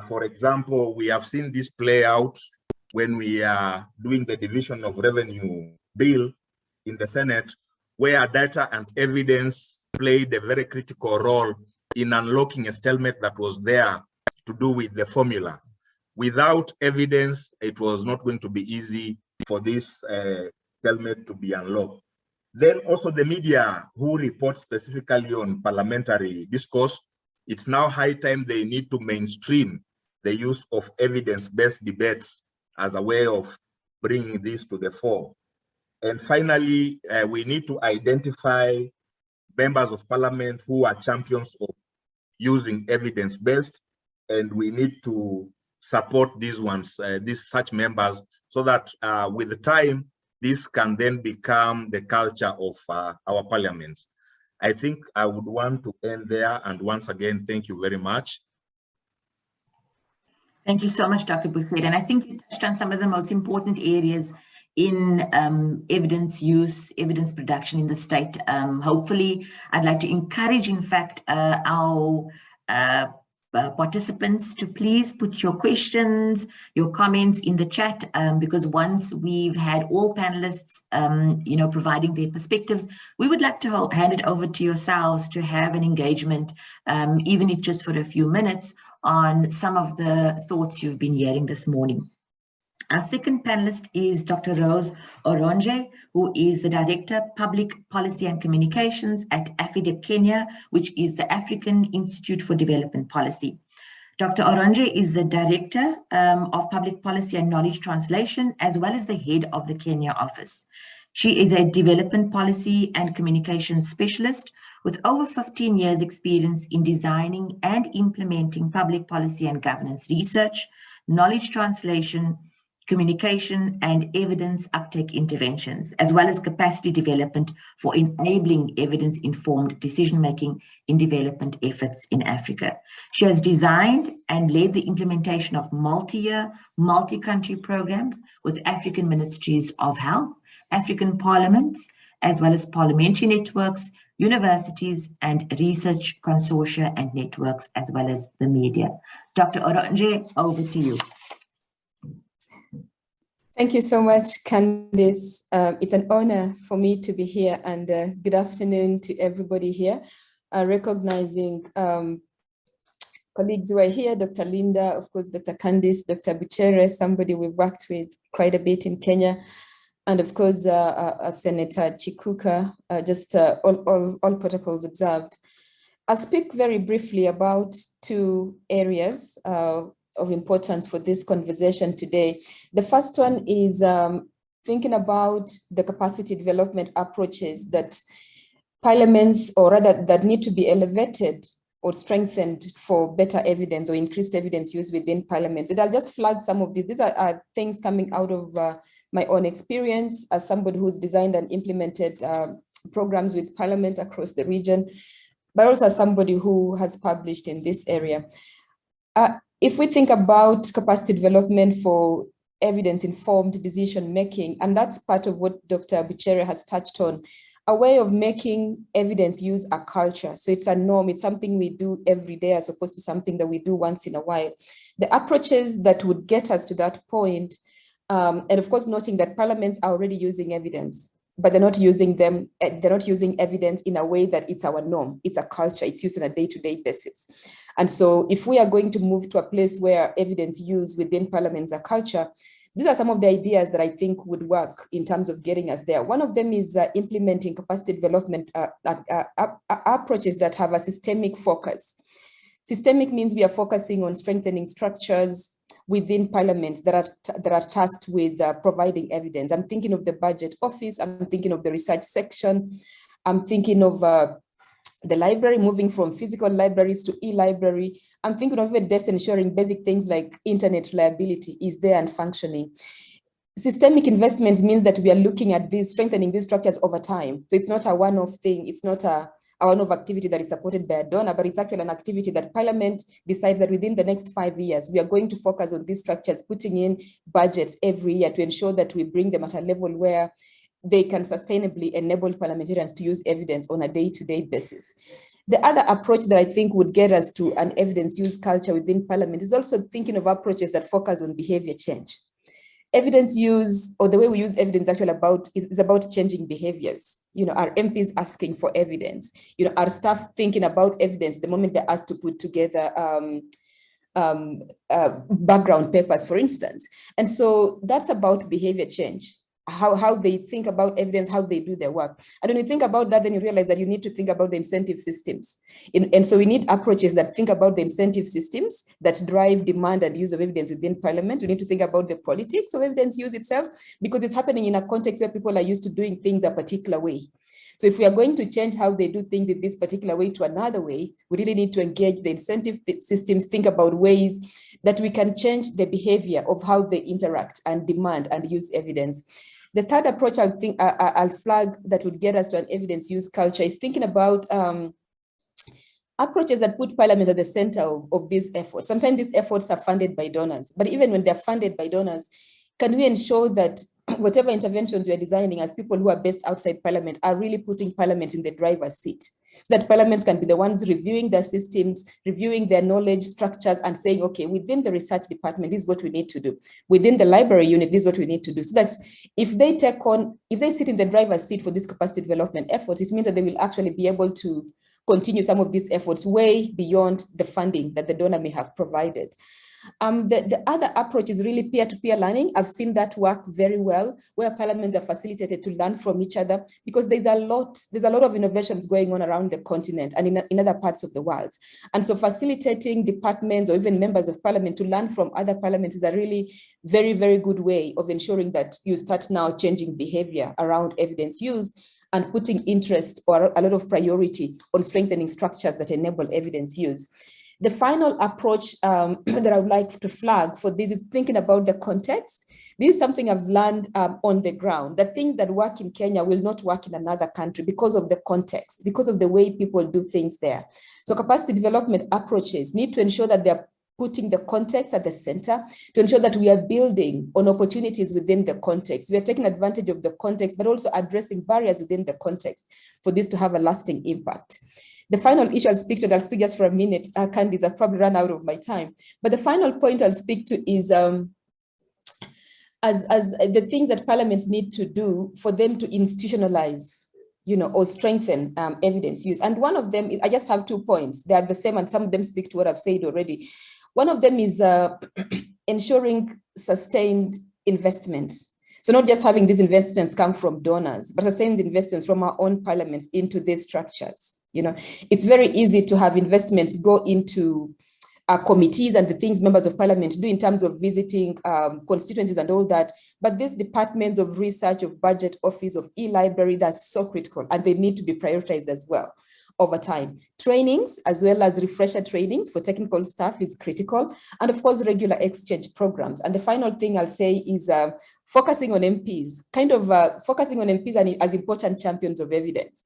[SPEAKER 5] For example, we have seen this play out when we are doing the division of revenue bill in the Senate, where data and evidence played a very critical role in unlocking a stalemate that was there to do with the formula. Without evidence, it was not going to be easy for this stalemate to be unlocked. Then also the media who report specifically on parliamentary discourse, it's now high time they need to mainstream the use of evidence-based debates as a way of bringing this to the fore. And finally, we need to identify members of parliament who are champions of using evidence-based, and we need to support these ones, such members, so that with the time, this can then become the culture of our parliaments. I think I would want to end there, and once again, thank you very much.
[SPEAKER 2] Thank you so much, Dr. Buffet. And I think you touched on some of the most important areas in evidence use, evidence production in the state. Hopefully, I'd like to encourage, in fact, our participants to please put your questions, your comments in the chat, because once we've had all panelists, providing their perspectives, we would like to hand it over to yourselves to have an engagement, even if just for a few minutes, on some of the thoughts you've been hearing this morning. Our second panelist is Dr. Rose Oronje, who is the Director, Public Policy and Communications at AFIDEP Kenya, which is the African Institute for Development Policy. Dr. Oronje is the Director of Public Policy and Knowledge Translation, as well as the head of the Kenya office. She is a development policy and communications specialist with over 15 years experience in designing and implementing public policy and governance research, knowledge translation, communication and evidence uptake interventions, as well as capacity development for enabling evidence-informed decision-making in development efforts in Africa. She has designed and led the implementation of multi-year, multi-country programs with African Ministries of Health, African parliaments, as well as parliamentary networks, universities, and research consortia and networks, as well as the media. Dr. Oronje, over to you.
[SPEAKER 6] Thank you so much, Candice. It's an honor for me to be here, and good afternoon to everybody here. Recognizing colleagues who are here, Dr. Linda, of course, Dr. Candice, Dr. Buchere, somebody we've worked with quite a bit in Kenya, and of course, Senator Chikuka, all protocols observed. I'll speak very briefly about two areas of importance for this conversation today. The first one is thinking about the capacity development approaches that parliaments, or rather that need to be elevated or strengthened for better evidence or increased evidence use within parliaments. And I'll just flag some of these. These are things coming out of my own experience as somebody who's designed and implemented programs with parliaments across the region, but also somebody who has published in this area. If we think about capacity development for evidence-informed decision-making, and that's part of what Dr. Buchere has touched on, a way of making evidence use a culture. So it's a norm, it's something we do every day as opposed to something that we do once in a while. The approaches that would get us to that point, and of course, noting that parliaments are already using evidence, but they're not using evidence in a way that it's our norm, it's a culture, it's used on a day-to-day basis. And so if we are going to move to a place where evidence use within parliaments are culture, these are some of the ideas that I think would work in terms of getting us there. One of them is implementing capacity development approaches that have a systemic focus. Systemic means we are focusing on strengthening structures within parliaments that are tasked with providing evidence. I'm thinking of the budget office, I'm thinking of the research section, I'm thinking of the library, moving from physical libraries to e-library. I'm thinking of even just ensuring basic things like internet reliability is there and functioning. Systemic investments means that we are looking at these, strengthening these structures over time. So it's not a one-off thing, it's not a one-off activity that is supported by a donor, but it's actually an activity that Parliament decides that within the next 5 years, we are going to focus on these structures, putting in budgets every year to ensure that we bring them at a level where they can sustainably enable parliamentarians to use evidence on a day-to-day basis. The other approach that I think would get us to an evidence use culture within Parliament is also thinking of approaches that focus on behavior change. Evidence use, or the way we use evidence actually is about changing behaviors. You know, our MPs asking for evidence, you know, our staff thinking about evidence the moment they're asked to put together background papers, for instance. And so that's about behavior change. How they think about evidence, how they do their work. And when you think about that, then you realize that you need to think about the incentive systems. And so we need approaches that think about the incentive systems that drive demand and use of evidence within Parliament. We need to think about the politics of evidence use itself, because it's happening in a context where people are used to doing things a particular way. So if we are going to change how they do things in this particular way to another way, we really need to engage the incentive systems, think about ways that we can change the behavior of how they interact and demand and use evidence. The third approach I'll flag that would get us to an evidence use culture is thinking about approaches that put Parliament at the center of these efforts. Sometimes these efforts are funded by donors, but even when they're funded by donors, can we ensure that whatever interventions we're designing as people who are based outside Parliament are really putting Parliament in the driver's seat, so that Parliaments can be the ones reviewing their systems, reviewing their knowledge structures and saying, okay, within the research department, this is what we need to do. Within the library unit, this is what we need to do. So that if they sit in the driver's seat for this capacity development efforts, it means that they will actually be able to continue some of these efforts way beyond the funding that the donor may have provided. The other approach is really peer-to-peer learning. I've seen that work very well, where parliaments are facilitated to learn from each other, because there's a lot of innovations going on around the continent and in other parts of the world. And so facilitating departments or even members of parliament to learn from other parliaments is a really very, very good way of ensuring that you start now changing behavior around evidence use and putting interest or a lot of priority on strengthening structures that enable evidence use. The final approach that I would like to flag for this is thinking about the context. This is something I've learned on the ground, that things that work in Kenya will not work in another country because of the context, because of the way people do things there. So capacity development approaches need to ensure that they're putting the context at the center, to ensure that we are building on opportunities within the context. We are taking advantage of the context, but also addressing barriers within the context for this to have a lasting impact. The final issue I'll speak just for a minute, Candice, I've probably run out of my time. But the final point I'll speak to is as the things that parliaments need to do for them to institutionalize, or strengthen evidence use. And one of them, I just have 2 points. They are the same, and some of them speak to what I've said already. One of them is ensuring sustained investments. So not just having these investments come from donors, but sustained investments from our own parliaments into these structures. It's very easy to have investments go into committees and the things members of parliament do in terms of visiting constituencies and all that. But these departments of research, of budget office, of e-library, that's so critical, and they need to be prioritized as well over time. Trainings, as well as refresher trainings for technical staff, is critical. And of course, regular exchange programs. And the final thing I'll say is focusing on MPs, focusing on MPs as important champions of evidence.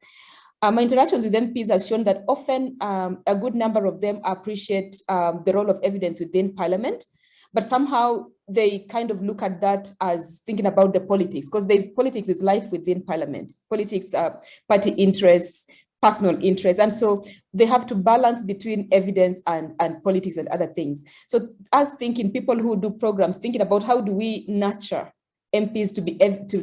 [SPEAKER 6] My interactions with MPs has shown that often a good number of them appreciate the role of evidence within Parliament, but somehow they kind of look at that as thinking about the politics, because politics is life within parliament. Politics are party interests, personal interests. And so they have to balance between evidence and politics and other things. So us thinking, people who do programs, thinking about how do we nurture MPs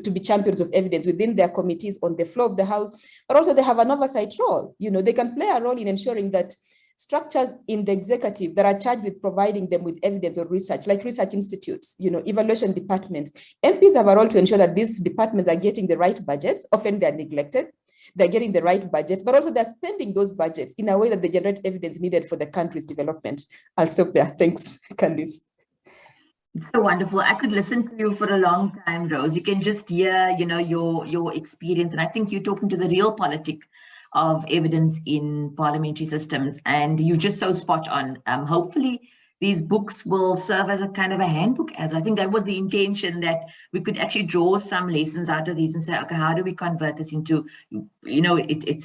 [SPEAKER 6] to be champions of evidence within their committees on the floor of the House, but also they have an oversight role. You know, they can play a role in ensuring that structures in the executive that are charged with providing them with evidence or research, like research institutes, you know, evaluation departments, MPs have a role to ensure that these departments are getting the right budgets. Often they're neglected. They're getting the right budgets, but also they're spending those budgets in a way that they generate evidence needed for the country's development. I'll stop there. Thanks, Candice.
[SPEAKER 2] It's so wonderful. I could listen to you for a long time, Rose. You can just hear, you know, your experience. And I think you're talking to the real politic of evidence in parliamentary systems. And you're just so spot on. Hopefully, these books will serve as a kind of a handbook, as I think that was the intention, that we could actually draw some lessons out of these and say, okay, how do we convert this into, you know, it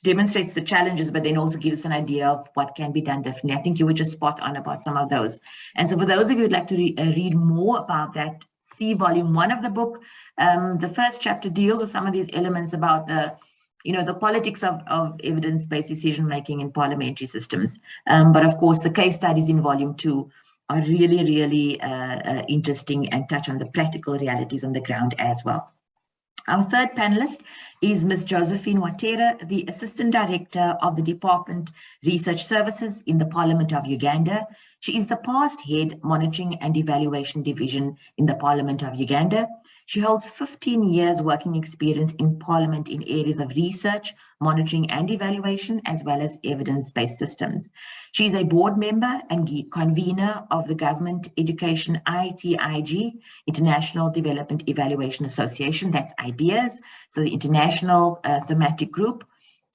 [SPEAKER 2] demonstrates the challenges, but then also gives us an idea of what can be done differently. I think you were just spot on about some of those. And so for those of you who'd like to read more about that, see volume 1 of the book. The first chapter deals with some of these elements about the politics of evidence-based decision-making in parliamentary systems. But of course, the case studies in volume 2 are really, really interesting and touch on the practical realities on the ground as well. Our third panelist is Ms. Josephine Watera, the Assistant Director of the Department Research Services in the Parliament of Uganda. She is the past Head Monitoring and Evaluation Division in the Parliament of Uganda. She holds 15 years working experience in Parliament in areas of research, monitoring and evaluation, as well as evidence-based systems. She is a board member and convener of the Government Education ITIG, International Development Evaluation Association, that's IDEAS, so the International Thematic Group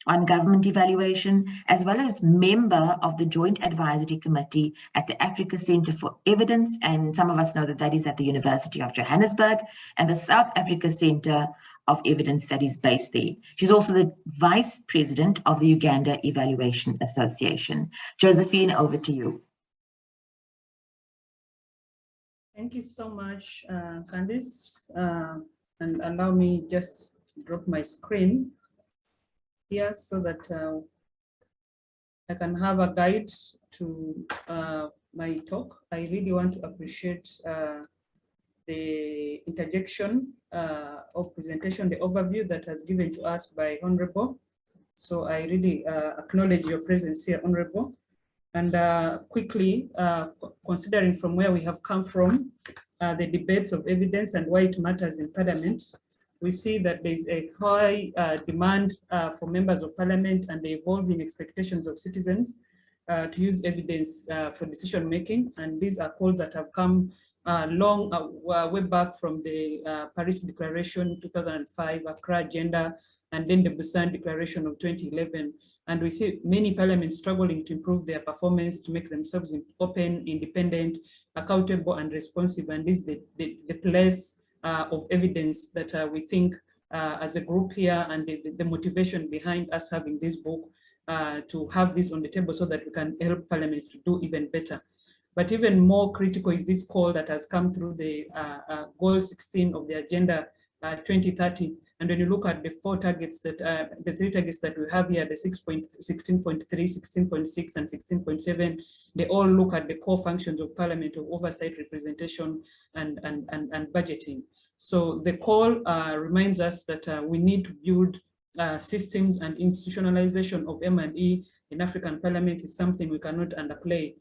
[SPEAKER 2] on Government Evaluation, as well as member of the Joint Advisory Committee at the Africa Centre for Evidence, and some of us know that that is at the University of Johannesburg, and the South Africa Centre of Evidence that is based there. She's also the Vice President of the Uganda Evaluation Association. Josephine, over to you.
[SPEAKER 7] Thank you so much, Candice, and allow me just drop my screen here so that I can have a guide to my talk. I really want to appreciate the interjection of presentation, the overview that has given to us by Honorable. So I really acknowledge your presence here, Honorable. And quickly, considering from where we have come from, the debates of evidence and why it matters in Parliament, we see that there is a high demand for members of Parliament and the evolving expectations of citizens to use evidence for decision making. And these are calls that have come way back from the Paris Declaration 2005, Accra Agenda, and then the Busan Declaration of 2011. And we see many parliaments struggling to improve their performance, to make themselves open, independent, accountable, and responsive. And this is the place of evidence that we think as a group here, and the motivation behind us having this book to have this on the table so that we can help parliaments to do even better. But even more critical is this call that has come through the goal 16 of the Agenda 2030. And when you look at the four targets that, the three targets that we have here, the 16.3, 16.6, and 16.7, they all look at the core functions of Parliament of oversight, representation, and budgeting. So the call reminds us that we need to build systems, and institutionalization of M&E in African Parliament is something we cannot underplay.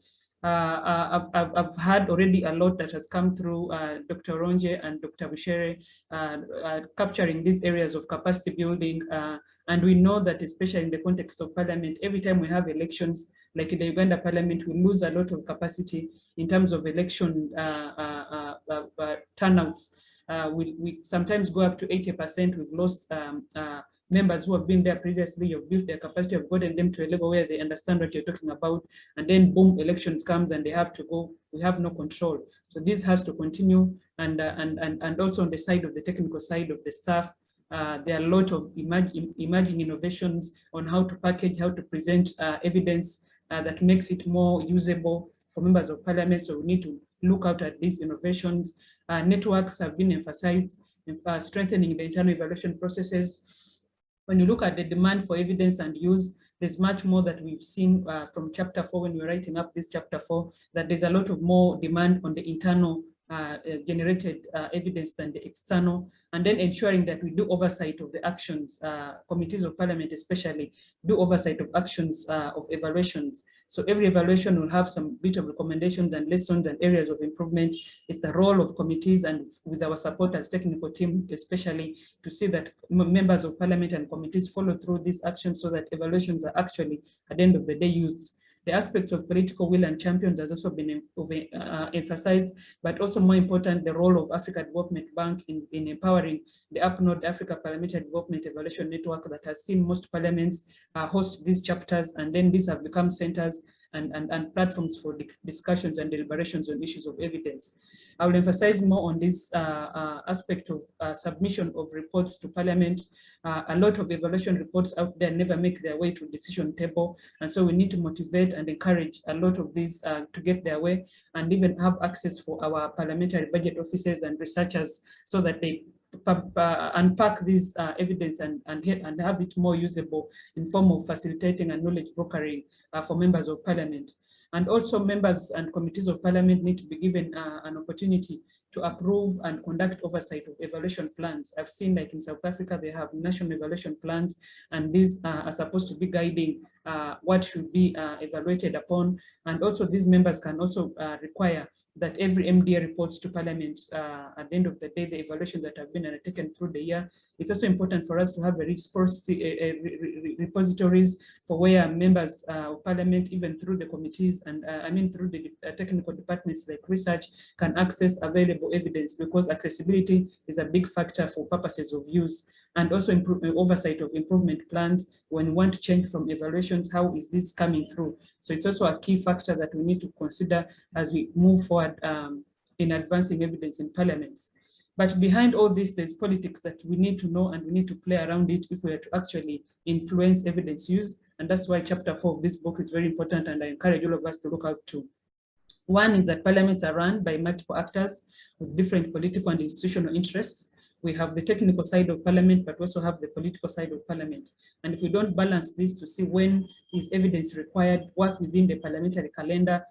[SPEAKER 7] I've had already a lot that has come through Dr. Ronje and Dr. Buchere capturing these areas of capacity building. And we know that, especially in the context of Parliament, every time we have elections, like in the Uganda Parliament, we lose a lot of capacity in terms of election turnouts. We sometimes go up to 80%. We've lost members who have been there previously. You've built their capacity, have gotten them to a level where they understand what you're talking about, and then boom, elections comes and they have to go. We have no control. So this has to continue, and also on the side of the technical side of the staff, there are a lot of emerging innovations on how to package, how to present evidence that makes it more usable for members of Parliament. So we need to look out at these innovations. Networks have been emphasized, strengthening the internal evaluation processes. When you look at the demand for evidence and use, there's much more that we've seen from chapter 4 when we're writing up this chapter 4, that there's a lot of more demand on the internal generated evidence than the external, and then ensuring that we do oversight of the actions, committees of parliament especially do oversight of actions of evaluations. So every evaluation will have some bit of recommendations and lessons and areas of improvement. It's the role of committees and with our support as technical team, especially to see that members of parliament and committees follow through these actions so that evaluations are actually at the end of the day used. The aspects of political will and champions has also been emphasized, but also more important, the role of Africa Development Bank in empowering the UpNode Africa Parliamentary Development Evaluation Network that has seen most parliaments host these chapters, and then these have become centers and platforms for discussions and deliberations on issues of evidence. I will emphasize more on this aspect of submission of reports to Parliament. A lot of evaluation reports out there never make their way to decision table, and so we need to motivate and encourage a lot of these to get their way, and even have access for our parliamentary budget officers and researchers so that they unpack this evidence and have it more usable in form of facilitating and knowledge brokering for members of parliament. And also members and committees of parliament need to be given an opportunity to approve and conduct oversight of evaluation plans. I've seen, like in South Africa, they have national evaluation plans, and these are supposed to be guiding what should be evaluated upon. And also these members can also require that every MDA reports to Parliament at the end of the day, the evaluations that have been undertaken through the year. It's also important for us to have repositories for where members of Parliament, even through the committees and through the technical departments like research, can access available evidence, because accessibility is a big factor for purposes of use. And also oversight of improvement plans. When we want to change from evaluations, how is this coming through? So it's also a key factor that we need to consider as we move forward in advancing evidence in parliaments. But behind all this, there's politics that we need to know, and we need to play around it if we are to actually influence evidence use. And that's why chapter 4 of this book is very important, and I encourage all of us to look out to. One is that parliaments are run by multiple actors with different political and institutional interests. We have the technical side of parliament, but also have the political side of parliament. And if we don't balance this to see when is evidence required, work within the parliamentary calendar,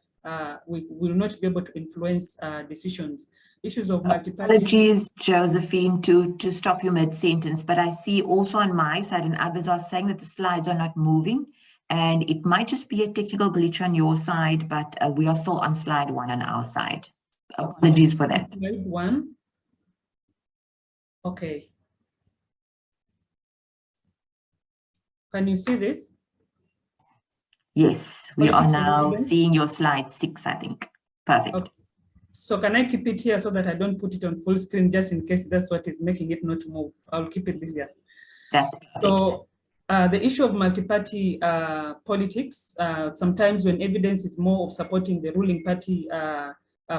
[SPEAKER 7] we will not be able to influence decisions. Issues of multi-party.
[SPEAKER 2] Apologies, Josephine, to stop you mid-sentence, but I see also on my side and others are saying that the slides are not moving, and it might just be a technical glitch on your side, but we are still on slide 1 on our side. Apologies for that.
[SPEAKER 7] Slide 1. Okay. Can you see this?
[SPEAKER 2] Yes, we are now seeing your slide 6, I think. Perfect.
[SPEAKER 7] Okay. So can I keep it here so that I don't put it on full screen, just in case that's what is making it not move? I'll keep it this here.
[SPEAKER 2] That's perfect.
[SPEAKER 7] So the issue of multi-party politics, sometimes when evidence is more of supporting the ruling party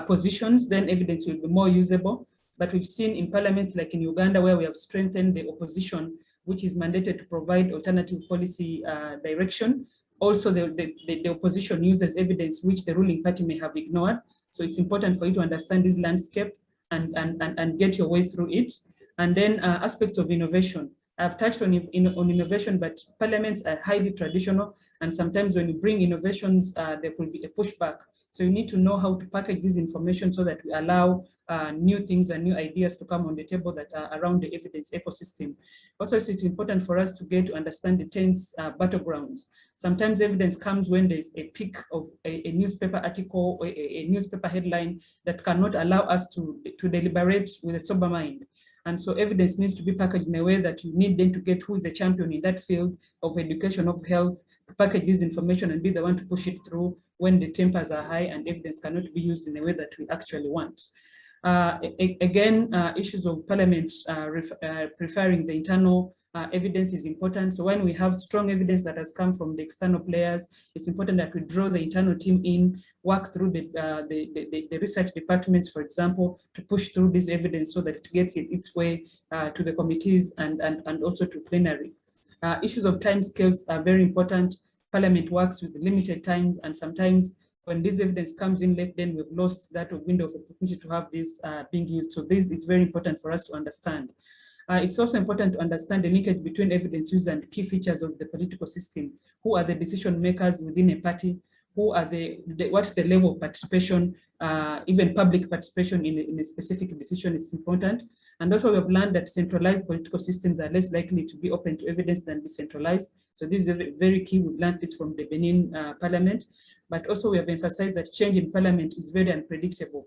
[SPEAKER 7] positions, then evidence will be more usable. But we've seen in parliaments like in Uganda, where we have strengthened the opposition, which is mandated to provide alternative policy direction. Also, the opposition uses evidence which the ruling party may have ignored. So it's important for you to understand this landscape and get your way through it. And then aspects of innovation. I've touched on innovation, but parliaments are highly traditional. And sometimes when you bring innovations, there will be a pushback. So you need to know how to package this information so that we allow new things and new ideas to come on the table that are around the evidence ecosystem. Also, it's important for us to get to understand the tense battlegrounds. Sometimes evidence comes when there's a peak of a newspaper article or a newspaper headline that cannot allow us to deliberate with a sober mind. And so evidence needs to be packaged in a way that you need then to get who is the champion in that field of education, of health, to package this information and be the one to push it through when the tempers are high and evidence cannot be used in a way that we actually want. Issues of parliament preferring the internal evidence is important. So when we have strong evidence that has come from the external players, it's important that we draw the internal team in, work through the research departments, for example, to push through this evidence so that it gets its way to the committees and also to plenary. Issues of time scales are very important. Parliament works with limited time, and sometimes when this evidence comes in late, then we've lost that window of opportunity to have this being used. So this is very important for us to understand. It's also important to understand the linkage between evidence use and key features of the political system. Who are the decision makers within a party? Who are what's the level of participation, even public participation in a specific decision is important. And also we have learned that centralized political systems are less likely to be open to evidence than decentralized. So this is very key. We've learned this from the Benin parliament, but also we have emphasized that change in parliament is very unpredictable.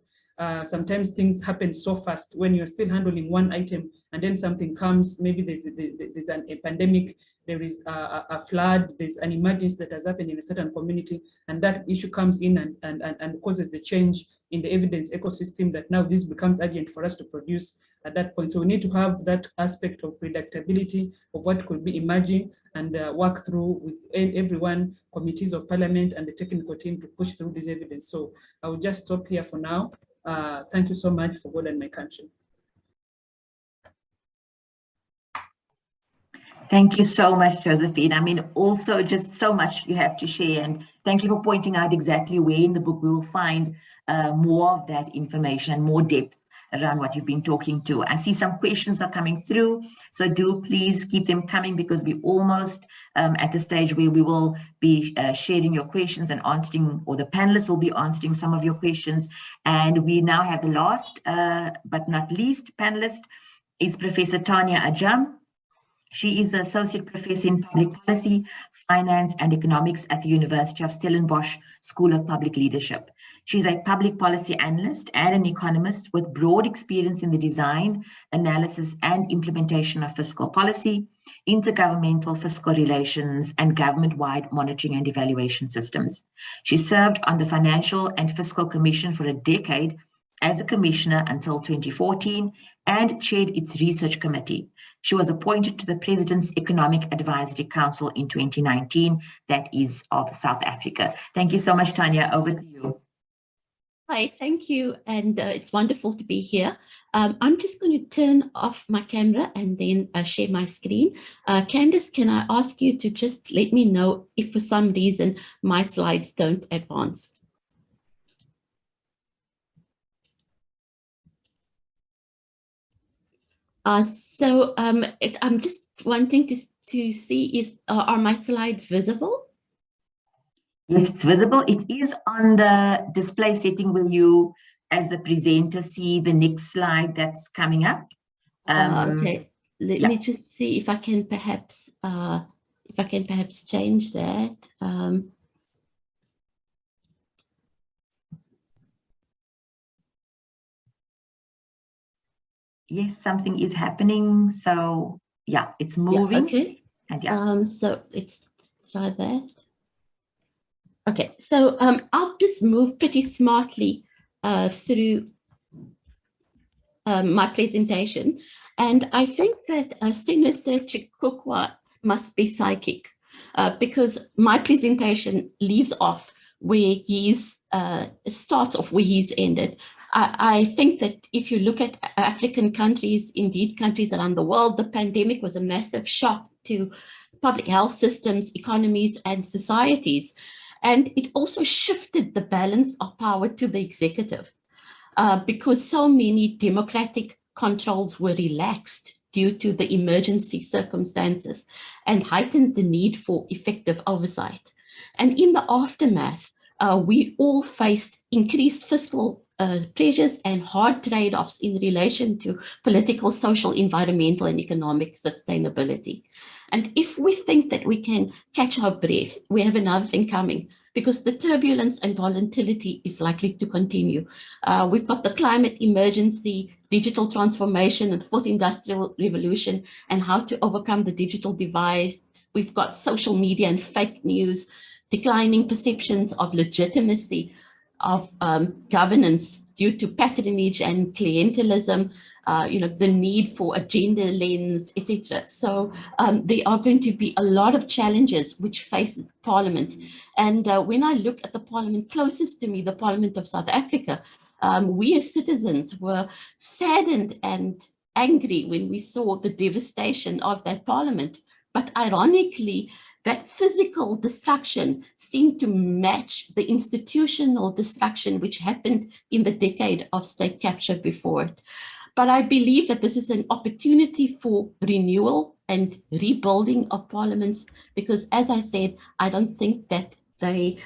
[SPEAKER 7] Sometimes things happen so fast when you're still handling one item and then something comes, maybe there's a pandemic, there is a flood, there's an emergency that has happened in a certain community, and that issue comes in and causes the change in the evidence ecosystem that now this becomes urgent for us to produce at that point. So we need to have that aspect of predictability of what could be emerging and work through with everyone, committees of parliament and the technical team to push through this evidence. So I will just stop here for now. Thank you so much for God and my country.
[SPEAKER 2] Thank you so much, Josephine. I mean, also just so much you have to share, and thank you for pointing out exactly where in the book we will find more of that information, more depth around what you've been talking to. I see some questions are coming through, so do please keep them coming, because we're almost at the stage where we will be sharing your questions and answering, or the panelists will be answering some of your questions. And we now have the last but not least panelist is Professor Tanya Ajam. She is the Associate Professor in Public Policy, Finance and Economics at the University of Stellenbosch School of Public Leadership. She's a public policy analyst and an economist with broad experience in the design, analysis and implementation of fiscal policy, intergovernmental fiscal relations, and government-wide monitoring and evaluation systems. She served on the Financial and Fiscal Commission for a decade as a commissioner until 2014 and chaired its research committee. She was appointed to the President's Economic Advisory Council in 2019, that is of South Africa. Thank you so much, Tanya. Over to you.
[SPEAKER 8] Hi, thank you. And it's wonderful to be here. I'm just going to turn off my camera and then share my screen. Candice, can I ask you to just let me know if for some reason my slides don't advance? I'm just wanting to see are my slides visible?
[SPEAKER 2] Yes, it's visible. It is on the display setting. Will you, as the presenter, see the next slide that's coming up?
[SPEAKER 8] Okay, let me just see if I can perhaps change that.
[SPEAKER 2] Yes, something is happening. So yeah, it's moving.
[SPEAKER 8] Yeah, okay.
[SPEAKER 2] And
[SPEAKER 8] so let's try that. Okay, so I'll just move pretty smartly through my presentation. And I think that Senator Chikukwa must be psychic because my presentation leaves off where starts off where he's ended. I think that if you look at African countries, indeed countries around the world, the pandemic was a massive shock to public health systems, economies, and societies. And it also shifted the balance of power to the executive because so many democratic controls were relaxed due to the emergency circumstances and heightened the need for effective oversight. And in the aftermath, we all faced increased fiscal pressures and hard trade-offs in relation to political, social, environmental, and economic sustainability. And if we think that we can catch our breath, we have another thing coming, because the turbulence and volatility is likely to continue. We've got the climate emergency, digital transformation, and the fourth industrial revolution, and how to overcome the digital divide. We've got social media and fake news, declining perceptions of legitimacy of governance due to patronage and clientelism, the need for a gender lens, etc. So there are going to be a lot of challenges which face Parliament. And when I look at the Parliament closest to me, the Parliament of South Africa, we as citizens were saddened and angry when we saw the devastation of that Parliament. But ironically, that physical destruction seemed to match the institutional destruction which happened in the decade of state capture before it. But I believe that this is an opportunity for renewal and rebuilding of parliaments, because as I said, I don't think that they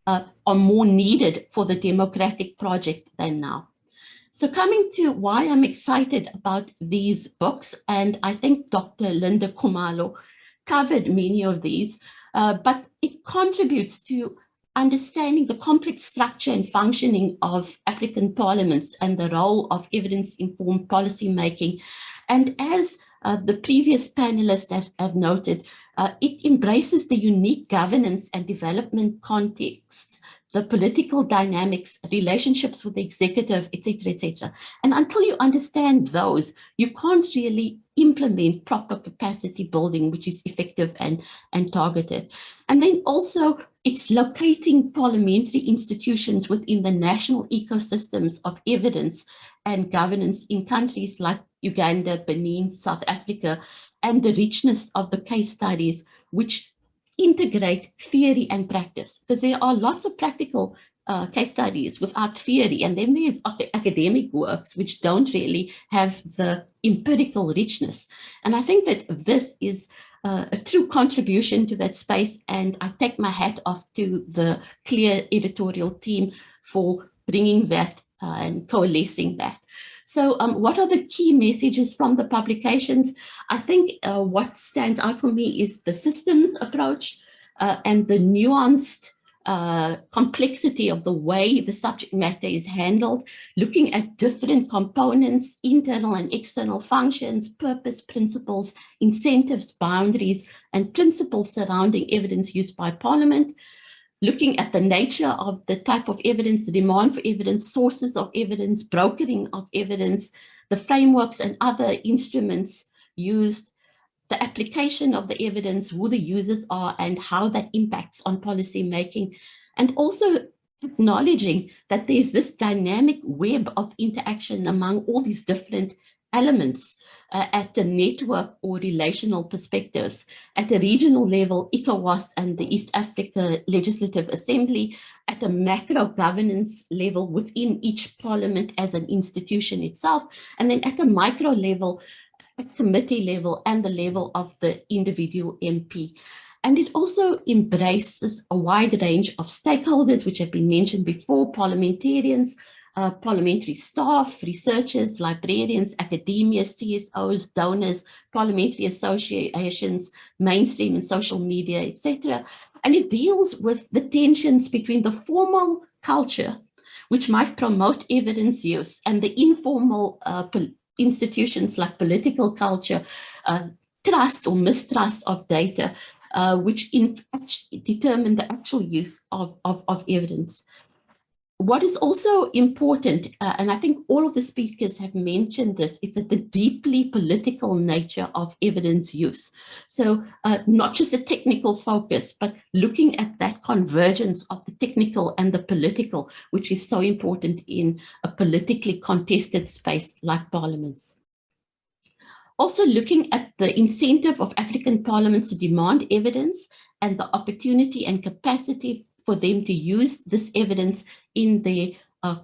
[SPEAKER 8] are more needed for the democratic project than now. So coming to why I'm excited about these books, and I think Dr. Linda Khumalo covered many of these, but it contributes to understanding the complex structure and functioning of African parliaments and the role of evidence-informed policymaking. And as the previous panelists have noted, it embraces the unique governance and development context, the political dynamics, relationships with the executive, etc., etc. And until you understand those, you can't really implement proper capacity building, which is effective and targeted. And then also, it's locating parliamentary institutions within the national ecosystems of evidence and governance in countries like Uganda, Benin, South Africa, and the richness of the case studies, which integrate theory and practice, because there are lots of practical case studies without theory, and then there's academic works which don't really have the empirical richness. And I think that this is a true contribution to that space, and I take my hat off to the CLEAR editorial team for bringing that and coalescing that. So what are the key messages from the publications? I think what stands out for me is the systems approach and the nuanced complexity of the way the subject matter is handled, looking at different components, internal and external functions, purpose, principles, incentives, boundaries, and principles surrounding evidence used by Parliament, looking at the nature of the type of evidence, the demand for evidence, sources of evidence, brokering of evidence, the frameworks and other instruments used, the application of the evidence, who the users are, and how that impacts on policy making, and also acknowledging that there's this dynamic web of interaction among all these different elements at the network or relational perspectives. At a regional level, ECOWAS and the East Africa Legislative Assembly, at a macro governance level within each parliament as an institution itself, and then at a micro level, at committee level and the level of the individual MP. And it also embraces a wide range of stakeholders, which have been mentioned before: parliamentarians, parliamentary staff, researchers, librarians, academia, CSOs, donors, parliamentary associations, mainstream and social media, etc. And it deals with the tensions between the formal culture, which might promote evidence use, and the informal institutions like political culture, trust or mistrust of data, which determine the actual use of evidence. What is also important, and I think all of the speakers have mentioned this, is that the deeply political nature of evidence use. So not just a technical focus, but looking at that convergence of the technical and the political, which is so important in a politically contested space like parliaments. Also looking at the incentive of African parliaments to demand evidence and the opportunity and capacity for them to use this evidence in their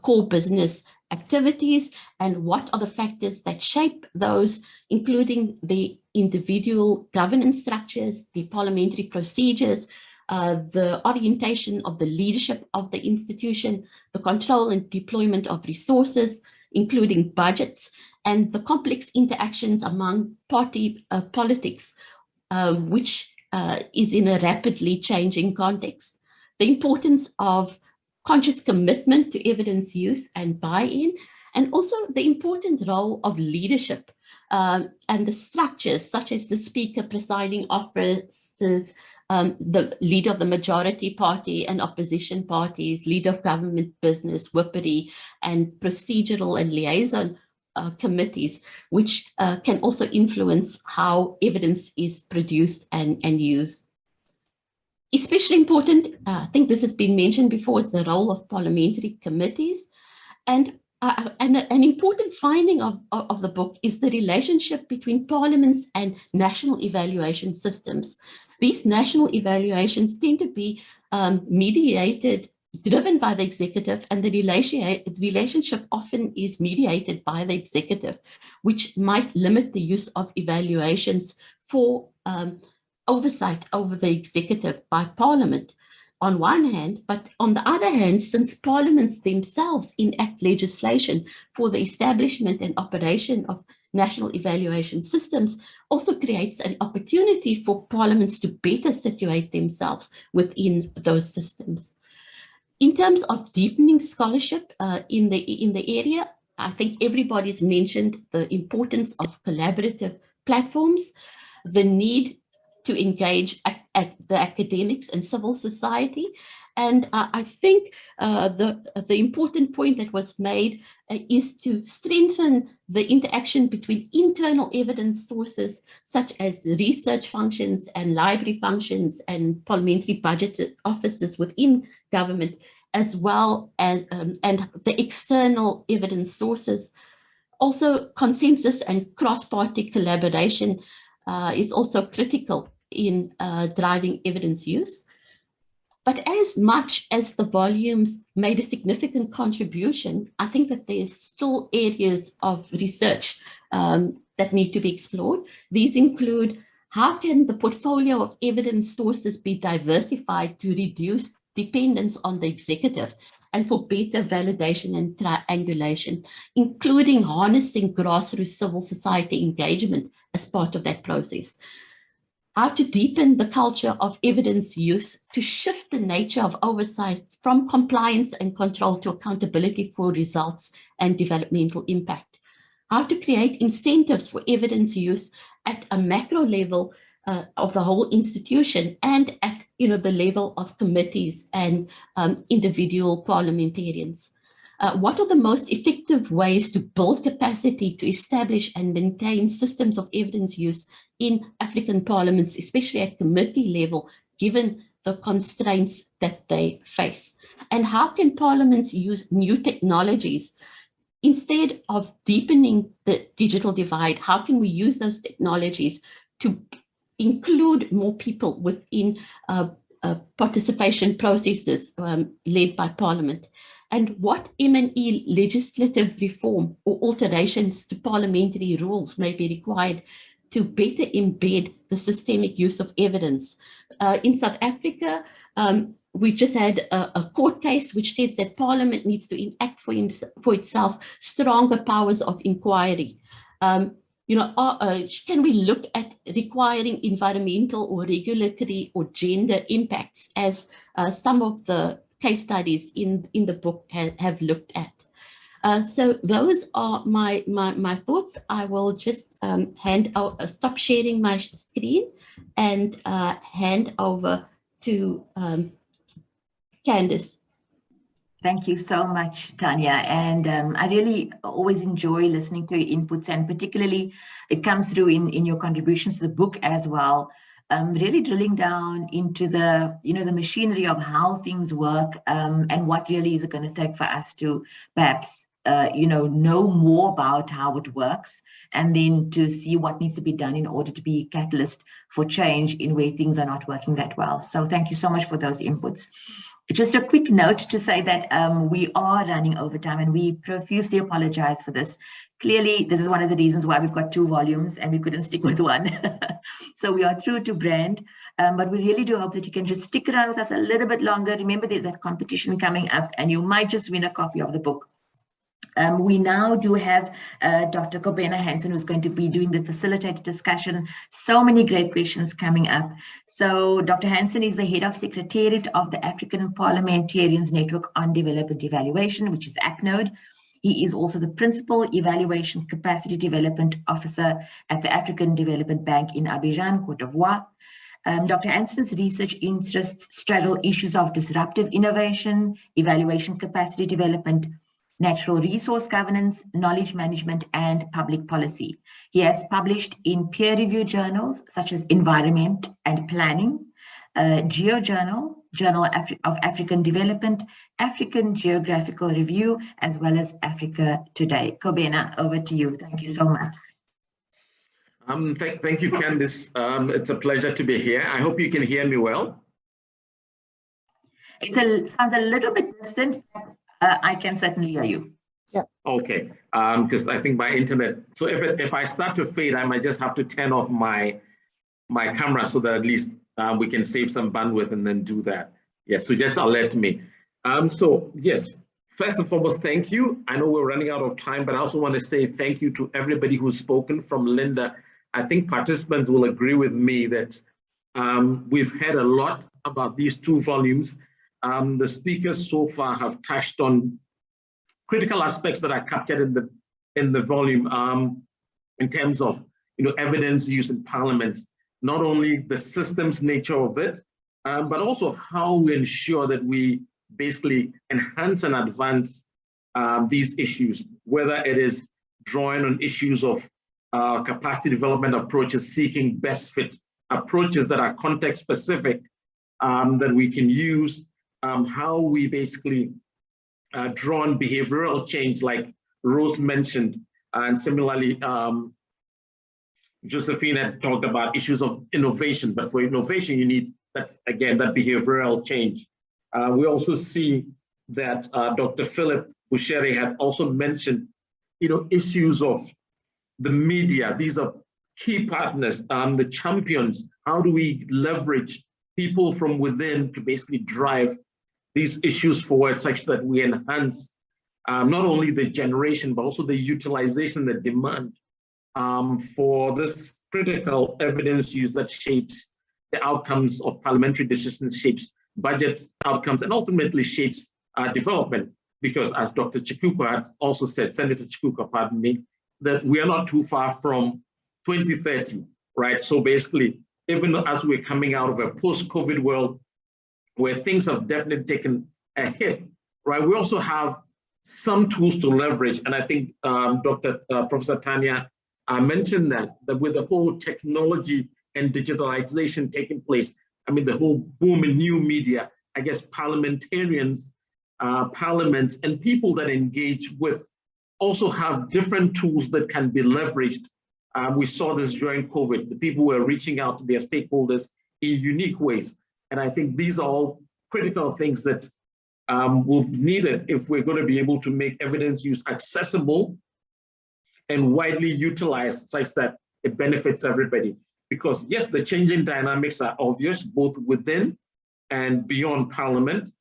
[SPEAKER 8] core business activities, and what are the factors that shape those, including the individual governance structures, the parliamentary procedures, the orientation of the leadership of the institution, the control and deployment of resources, including budgets, and the complex interactions among party politics, which is in a rapidly changing context. The importance of conscious commitment to evidence use and buy-in, and also the important role of leadership and the structures such as the speaker, presiding officers, the leader of the majority party and opposition parties, leader of government business, whippery, and procedural and liaison committees, which can also influence how evidence is produced and used. Especially important, I think this has been mentioned before, is the role of parliamentary committees. And and an important finding of the book is the relationship between parliaments and national evaluation systems. These national evaluations tend to be mediated, driven by the executive, and the relationship often is mediated by the executive, which might limit the use of evaluations for oversight over the executive by parliament on one hand, but on the other hand, since parliaments themselves enact legislation for the establishment and operation of national evaluation systems, also creates an opportunity for parliaments to better situate themselves within those systems. In terms of deepening scholarship in the area, I think everybody's mentioned the importance of collaborative platforms, the need to engage at the academics and civil society. And I think the important point that was made is to strengthen the interaction between internal evidence sources, such as research functions and library functions and parliamentary budget offices within government, as well as and the external evidence sources. Also, consensus and cross-party collaboration is also critical in driving evidence use. But as much as the volumes made a significant contribution, I think that there's still areas of research that need to be explored. These include, how can the portfolio of evidence sources be diversified to reduce dependence on the executive and for better validation and triangulation, including harnessing grassroots civil society engagement as part of that process. How to deepen the culture of evidence use to shift the nature of oversight from compliance and control to accountability for results and developmental impact. How to create incentives for evidence use at a macro level of the whole institution and at the level of committees and individual parliamentarians. What are the most effective ways to build capacity to establish and maintain systems of evidence use in African parliaments, especially at committee level, given the constraints that they face? And how can parliaments use new technologies? Instead of deepening the digital divide, how can we use those technologies to include more people within participation processes led by Parliament? And what M&E legislative reform or alterations to parliamentary rules may be required to better embed the systemic use of evidence? In South Africa, we just had a court case which states that Parliament needs to enact for itself stronger powers of inquiry. Can we look at requiring environmental or regulatory or gender impacts, as some of the case studies in the book have looked at? So those are my thoughts. I will just stop sharing my screen and hand over to Candice.
[SPEAKER 2] Thank you so much, Tanya. And I really always enjoy listening to your inputs, and particularly it comes through in your contributions to the book as well. Really drilling down into the machinery of how things work, and what really is it going to take for us to perhaps know more about how it works, and then to see what needs to be done in order to be a catalyst for change in where things are not working that well. So thank you so much for those inputs. Just a quick note to say that we are running over time, and we profusely apologize for this. Clearly, this is one of the reasons why we've got 2 volumes and we couldn't stick with one. So we are true to brand, but we really do hope that you can just stick around with us a little bit longer. Remember, there's that competition coming up, and you might just win a copy of the book. We now do have Dr. Kobena Hansen, who's going to be doing the facilitated discussion. So many great questions coming up. So Dr. Hansen is the head of Secretariat of the African Parliamentarians Network on Development Evaluation, which is ACNODE. He is also the Principal Evaluation Capacity Development Officer at the African Development Bank in Abidjan, Côte d'Ivoire. Dr. Hansen's research interests straddle issues of disruptive innovation, evaluation capacity development, natural resource governance, knowledge management, and public policy. He has published in peer-reviewed journals such as Environment and Planning, GeoJournal, Journal of African Development, African Geographical Review, as well as Africa Today. Kobena, over to you. Thank you so much.
[SPEAKER 9] Thank you, Candice. It's a pleasure to be here. I hope you can hear me well.
[SPEAKER 2] It sounds a little bit distant, but I can certainly hear you.
[SPEAKER 6] Yeah.
[SPEAKER 9] Okay, because I think my internet, so if I start to fade, I might just have to turn off my camera so that at least we can save some bandwidth and then do that. Yes, so just alert me. So yes, first and foremost, thank you. I know we're running out of time, but I also want to say thank you to everybody who's spoken, from Linda. I think participants will agree with me that we've heard a lot about these 2 volumes. The speakers so far have touched on critical aspects that are captured in the volume in terms of evidence use in parliaments, not only the systems nature of it, but also how we ensure that we basically enhance and advance these issues, whether it is drawing on issues of capacity development approaches, seeking best fit approaches that are context specific that we can use, how we basically draw on behavioral change like Rose mentioned, and similarly Josephine had talked about issues of innovation, but for innovation you need that behavioral change. We also see that Dr. Philip Bushiri had also mentioned issues of the media. These are key partners, the champions. How do we leverage people from within to basically drive these issues forward such that we enhance not only the generation, but also the utilization, the demand for this critical evidence use that shapes the outcomes of parliamentary decisions, shapes budget outcomes, and ultimately shapes development. Because as Dr. Chikuka had also said, Senator Chikuka, pardon me, that we are not too far from 2030, right? So basically, even as we're coming out of a post-COVID world where things have definitely taken a hit, right? We also have some tools to leverage. And I think Professor Tanya mentioned that with the whole technology and digitalization taking place, I mean, the whole boom in new media, I guess parliamentarians, parliaments, and people that engage with also have different tools that can be leveraged. We saw this during COVID. The people were reaching out to their stakeholders in unique ways. And I think these are all critical things that will be needed if we're going to be able to make evidence use accessible and widely utilized such that it benefits everybody. Because yes, the changing dynamics are obvious, both within and beyond Parliament.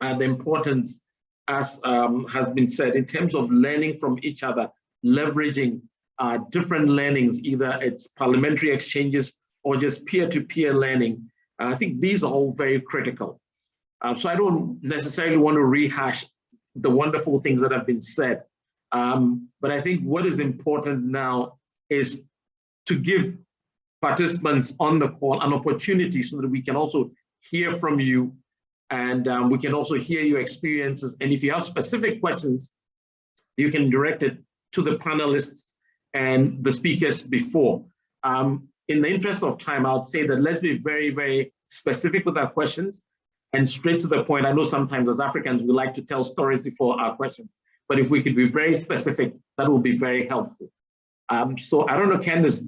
[SPEAKER 9] The importance, as has been said, in terms of learning from each other, leveraging different learnings, either it's parliamentary exchanges or just peer-to-peer learning. I think these are all very critical. So I don't necessarily want to rehash the wonderful things that have been said. But I think what is important now is to give participants on the call an opportunity so that we can also hear from you, and we can also hear your experiences. And if you have specific questions, you can direct it to the panelists and the speakers before. In the interest of time, I would say that let's be very, very specific with our questions and straight to the point. I know sometimes as Africans, we like to tell stories before our questions, but if we could be very specific, that will be very helpful. So I don't know, Candice,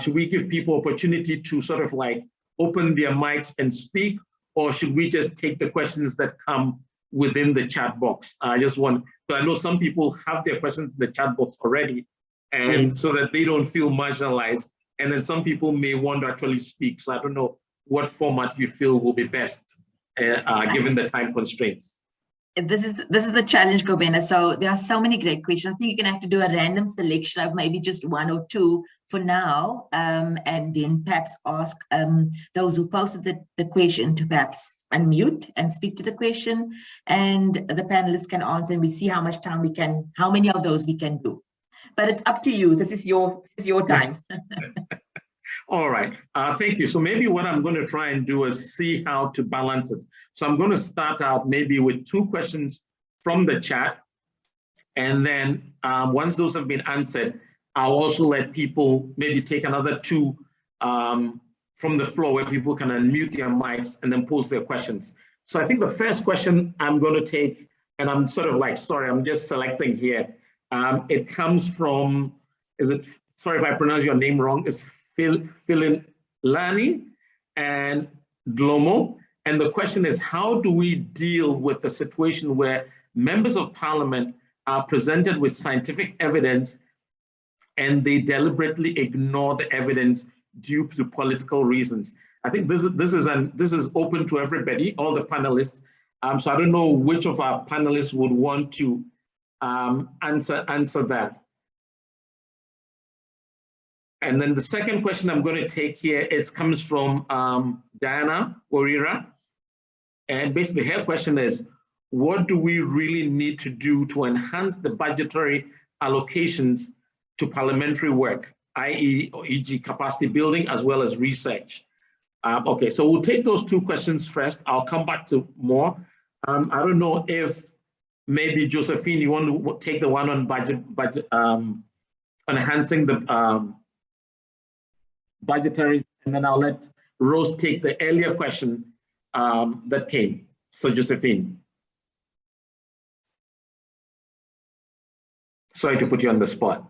[SPEAKER 9] should we give people opportunity to sort of like open their mics and speak, or should we just take the questions that come within the chat box? I know some people have their questions in the chat box already, and so that they don't feel marginalized. And then some people may want to actually speak. So I don't know what format you feel will be best, given the time constraints.
[SPEAKER 2] This is the challenge, Kobena. So there are so many great questions. I think you're going to have to do a random selection of maybe just one or two for now, and then perhaps ask those who posted the question to perhaps unmute and speak to the question, and the panelists can answer, and we see how much time how many of those we can do. But it's up to you. This is your time.
[SPEAKER 9] All right, thank you. So maybe what I'm going to try and do is see how to balance it. So I'm going to start out maybe with 2 questions from the chat. And then once those have been answered, I'll also let people maybe take another 2 from the floor where people can unmute their mics and then pose their questions. So I think the first question I'm going to take, and I'm sort of like, sorry, I'm just selecting here. It comes from, sorry if I pronounce your name wrong, it's Phililani and Dlomo. And the question is, how do we deal with the situation where members of parliament are presented with scientific evidence and they deliberately ignore the evidence due to political reasons? I think this is open to everybody, all the panelists. So I don't know which of our panelists would want to answer that. And then the second question I'm going to take here comes from Diana Orira. And basically her question is, what do we really need to do to enhance the budgetary allocations to parliamentary work, i.e., e.g. capacity building as well as research? Okay, so we'll take those two questions first. I'll come back to more. I don't know if maybe Josephine, you want to take the one on budget enhancing the budgetary, and then I'll let Rose take the earlier question that came. So Josephine. Sorry to put you on the spot.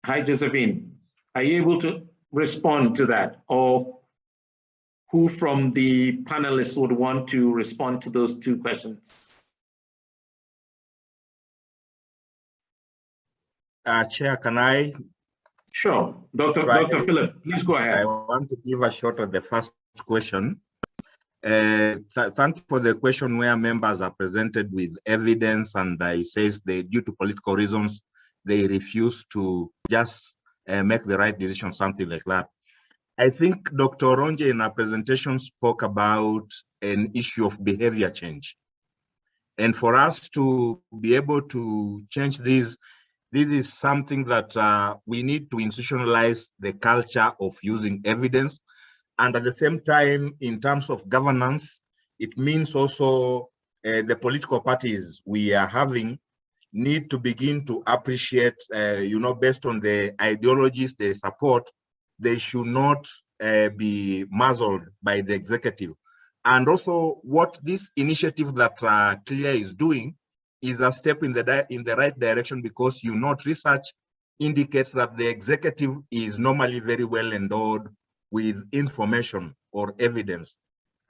[SPEAKER 9] Hi, Josephine. Are you able to respond to that? Or who from the panelists would want to respond to those two questions?
[SPEAKER 5] Chair, can I?
[SPEAKER 9] Sure, Dr. Philip, please go ahead.
[SPEAKER 5] I want to give a shot at the first question. Thank you for the question where members are presented with evidence and it says due to political reasons, they refuse to just make the right decision, something like that. I think Dr. Ronje in her presentation spoke about an issue of behavior change. And for us to be able to change this is something that we need to institutionalize the culture of using evidence. And at the same time, in terms of governance, it means also the political parties we are having need to begin to appreciate, based on the ideologies they support, they should not be muzzled by the executive. And also what this initiative that CLEAR is doing is a step in the right direction, because research indicates that the executive is normally very well endowed with information or evidence,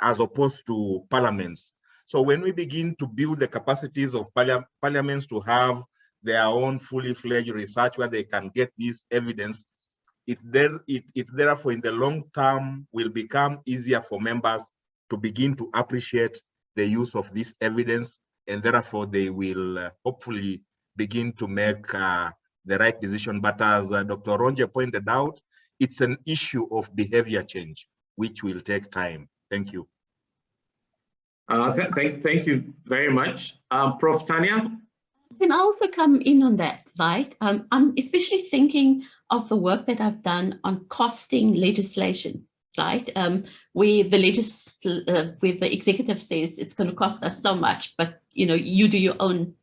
[SPEAKER 5] as opposed to parliaments. So when we begin to build the capacities of parliaments to have their own fully fledged research where they can get this evidence, it therefore in the long term will become easier for members to begin to appreciate the use of this evidence, and therefore they will hopefully begin to make the right decision. But as Dr. Ronje pointed out, it's an issue of behavior change, which will take time. Thank you.
[SPEAKER 9] Thank you very much. Prof. Tanya?
[SPEAKER 8] Can I also come in on that, right? I'm especially thinking of the work that I've done on costing legislation, right? Where the executive says it's going to cost us so much, but you do your own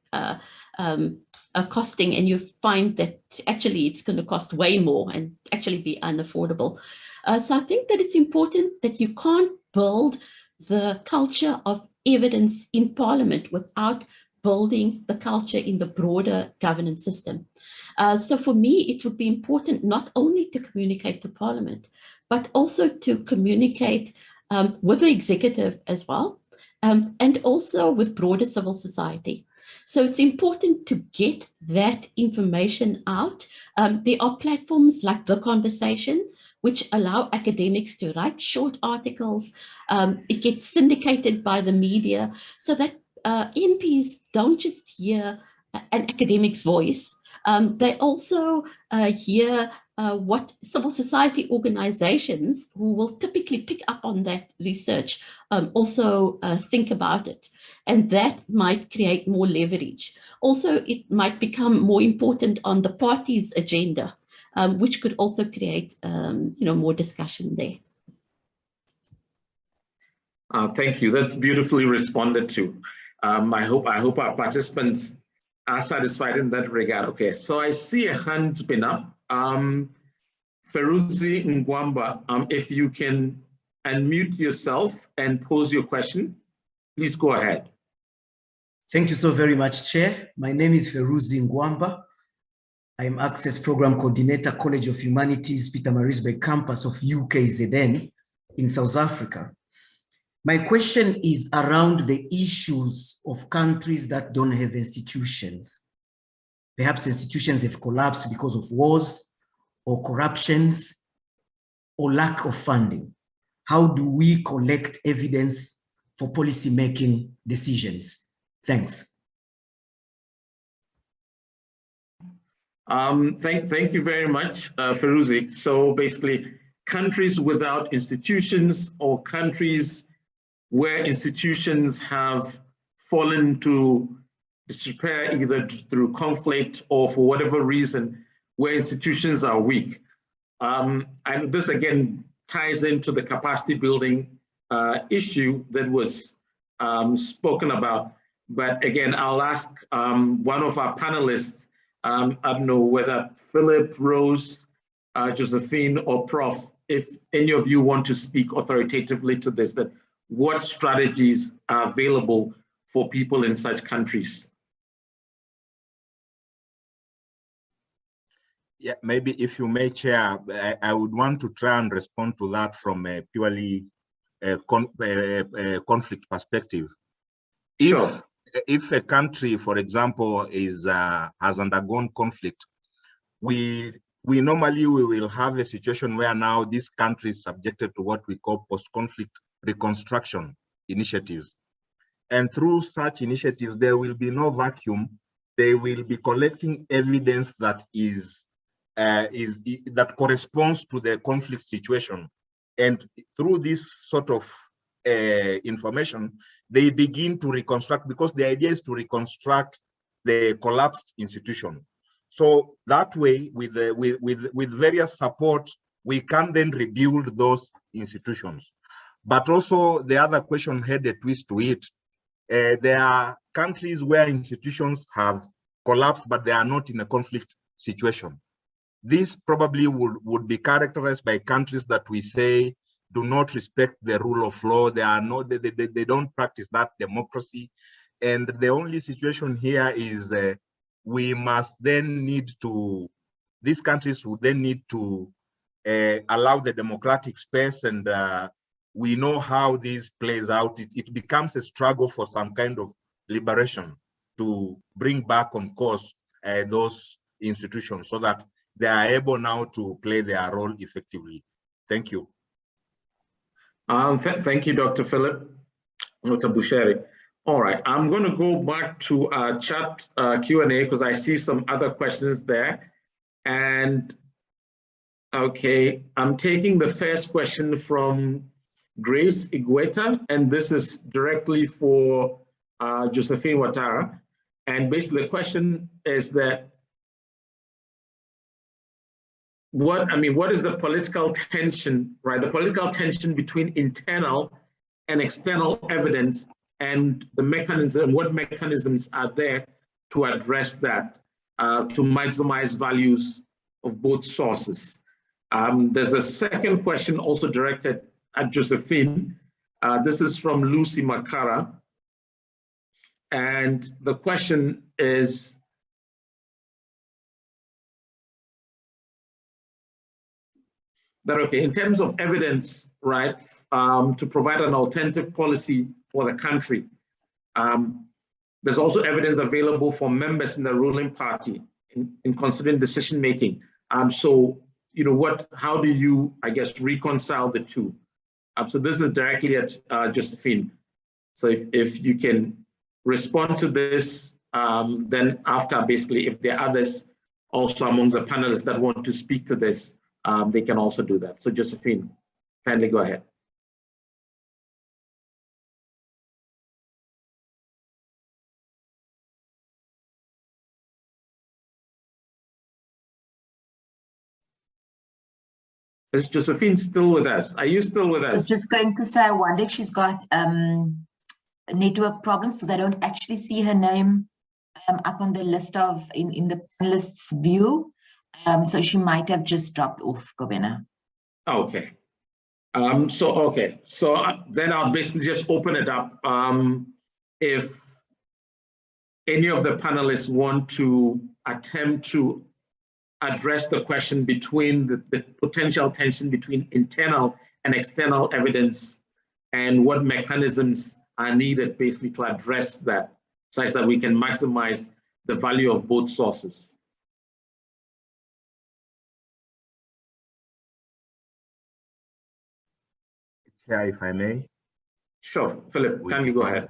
[SPEAKER 8] costing, and you find that actually it's going to cost way more and actually be unaffordable. So I think that it's important that you can't build the culture of evidence in Parliament without building the culture in the broader governance system. So for me, it would be important not only to communicate to Parliament, but also to communicate with the executive as well, and also with broader civil society. So it's important to get that information out. There are platforms like The Conversation, which allow academics to write short articles. It gets syndicated by the media so that MPs don't just hear an academic's voice. They also hear what civil society organizations who will typically pick up on that research also think about it. And that might create more leverage. Also, it might become more important on the party's agenda, which could also create more discussion there.
[SPEAKER 9] Thank you. That's beautifully responded to. I hope our participants are satisfied in that regard. Okay, so I see a hand been up. Feruzi Ngwamba, if you can unmute yourself and pose your question, please go ahead.
[SPEAKER 10] Thank you so very much, Chair. My name is Feruzi Ngwamba. I'm Access Program Coordinator, College of Humanities, Pietermaritzburg campus of UKZN in South Africa. My question is around the issues of countries that don't have institutions. Perhaps institutions have collapsed because of wars or corruptions or lack of funding. How do we collect evidence for policy-making decisions? Thanks.
[SPEAKER 9] Thank you very much, Feruzi. So basically, countries without institutions or countries where institutions have fallen to disrepair either through conflict or for whatever reason, where institutions are weak. And this again ties into the capacity building issue that was spoken about. But again, I'll ask one of our panelists, I don't know whether Philip, Rose, Josephine, or Prof, if any of you want to speak authoritatively to this, that what strategies are available for people in such countries?
[SPEAKER 5] Yeah, maybe if you may, Chair, I would want to try and respond to that from a purely conflict perspective.
[SPEAKER 9] Sure.
[SPEAKER 5] If a country, for example, has undergone conflict, we normally will have a situation where now this country is subjected to what we call post-conflict reconstruction initiatives. And through such initiatives, there will be no vacuum. They will be collecting evidence that that corresponds to the conflict situation. And through this sort of information, they begin to reconstruct, because the idea is to reconstruct the collapsed institution. So that way, with various support, we can then rebuild those institutions. But also the other question had a twist to it. There are countries where institutions have collapsed, but they are not in a conflict situation. This probably would be characterized by countries that we say do not respect the rule of law. They don't practice that democracy. And the only situation here is we must then need to, these countries would then need to allow the democratic space, and we know how this plays out. It becomes a struggle for some kind of liberation to bring back on course those institutions so that they are able now to play their role effectively. Thank you.
[SPEAKER 9] Thank you, Dr. Philip, Dr. Bushiri. All right, I'm going to go back to chat Q&A because I see some other questions there. And okay, I'm taking the first question from Grace Igueta, and this is directly for Josephine Ouattara. And basically the question is that, what is the political tension, right? The political tension between internal and external evidence, and the mechanism, what mechanisms are there to address that, to maximize values of both sources? There's a second question also directed at Josephine. This is from Lucy Makara. And the question is, that, okay, in terms of evidence, right, to provide an alternative policy for the country, there's also evidence available for members in the ruling party in considering decision-making. So, how do you, I guess, reconcile the two? So this is directly at Josephine. So if you can respond to this, then after, basically, if there are others also amongst the panelists that want to speak to this, they can also do that. So Josephine, kindly go ahead. Is Josephine still with us? Are you still with us?
[SPEAKER 2] I was just going to say, I wonder if she's got network problems because I don't actually see her name up on the list of in the panelists view. So she might have just dropped off, Kobena.
[SPEAKER 9] Okay. So then I'll basically just open it up. If any of the panelists want to attempt to address the question between the potential tension between internal and external evidence and what mechanisms are needed basically to address that, such that we can maximize the value of both sources.
[SPEAKER 5] Yeah, if I may.
[SPEAKER 9] Sure, Philip, can you go ahead?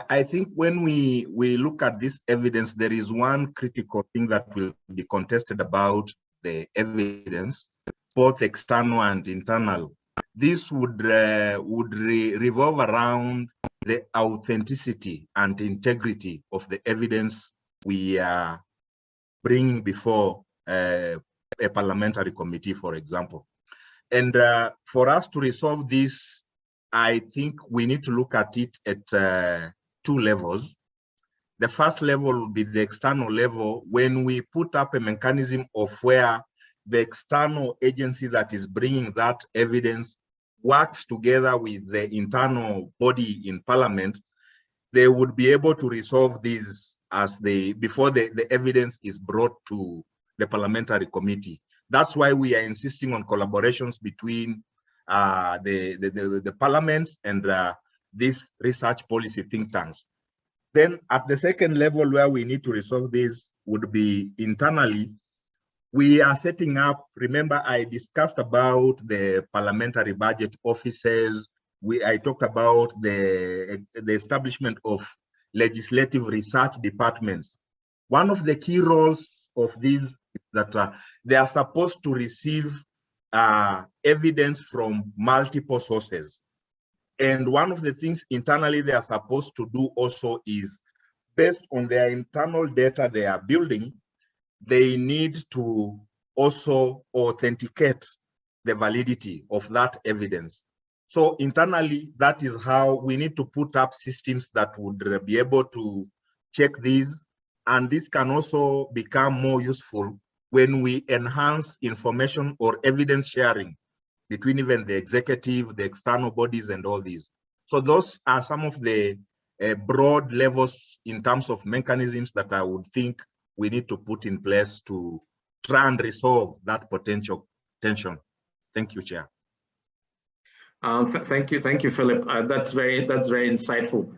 [SPEAKER 5] I think when we look at this evidence, there is one critical thing that will be contested about the evidence, both external and internal. This would revolve around the authenticity and integrity of the evidence we are bringing before a parliamentary committee, for example. And for us to resolve this, I think we need to look at it at two levels. The first level will be the external level, when we put up a mechanism of where the external agency that is bringing that evidence works together with the internal body in parliament. They would be able to resolve these as before the evidence is brought to the parliamentary committee. That's why we are insisting on collaborations between the parliaments and these research policy think tanks. Then at the second level where we need to resolve this would be internally. We are setting up, remember I discussed about the parliamentary budget offices. I talked about the establishment of legislative research departments. One of the key roles of these is that they are supposed to receive evidence from multiple sources. And one of the things internally they are supposed to do also is, based on their internal data they are building, they need to also authenticate the validity of that evidence. So internally, that is how we need to put up systems that would be able to check these. And this can also become more useful when we enhance information or evidence sharing between even the executive, the external bodies, and all these. So those are some of the broad levels in terms of mechanisms that I would think we need to put in place to try and resolve that potential tension. Thank you, Chair.
[SPEAKER 9] Thank you, Philip. That's very insightful,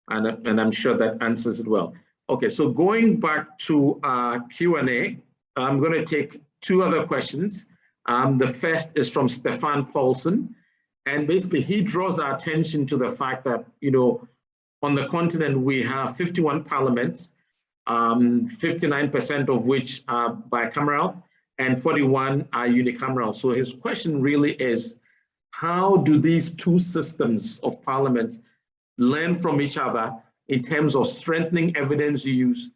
[SPEAKER 9] and I'm sure that answers it well. Okay, so going back to Q&A, I'm going to take two other questions. The first is from Stefan Paulson, and basically he draws our attention to the fact that, you know, on the continent we have 51 parliaments, 59% of which are bicameral and 41 are unicameral. So his question really is, how do these two systems of parliaments learn from each other in terms of strengthening evidence use,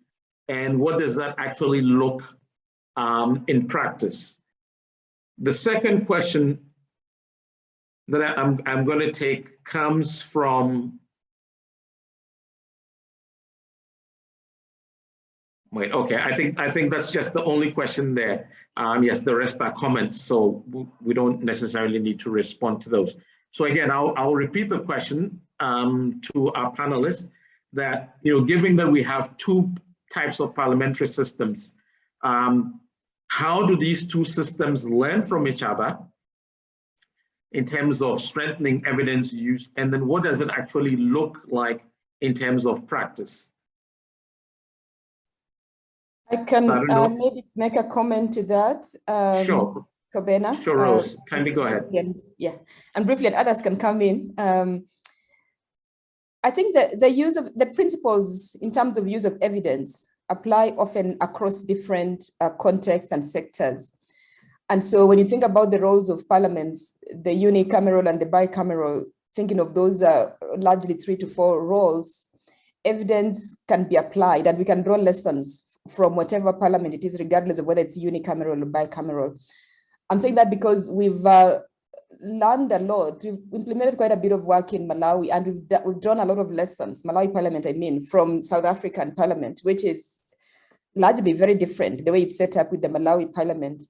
[SPEAKER 9] and what does that actually look in practice? The second question that I'm going to take comes from, wait, okay, I think that's just the only question there. Yes, the rest are comments, so we don't necessarily need to respond to those. So again, I'll repeat the question to our panelists, that, you know, given that we have two types of parliamentary systems, how do these two systems learn from each other in terms of strengthening evidence use, and then what does it actually look like in terms of practice?
[SPEAKER 6] I can maybe make a comment to that.
[SPEAKER 9] Sure.
[SPEAKER 6] Kobena.
[SPEAKER 9] Sure, Rose, kindly go ahead.
[SPEAKER 6] Yeah, and briefly, and others can come in. I think that the use of the principles in terms of use of evidence apply often across different contexts and sectors. And so when you think about the roles of parliaments, the unicameral and the bicameral, thinking of those largely 3 to 4 roles, evidence can be applied and we can draw lessons from whatever parliament it is, regardless of whether it's unicameral or bicameral. I'm saying that because we've learned a lot. We've implemented quite a bit of work in Malawi, and we've drawn a lot of lessons, Malawi Parliament, I mean, from South African Parliament, which is largely very different, the way it's set up with the Malawi Parliament.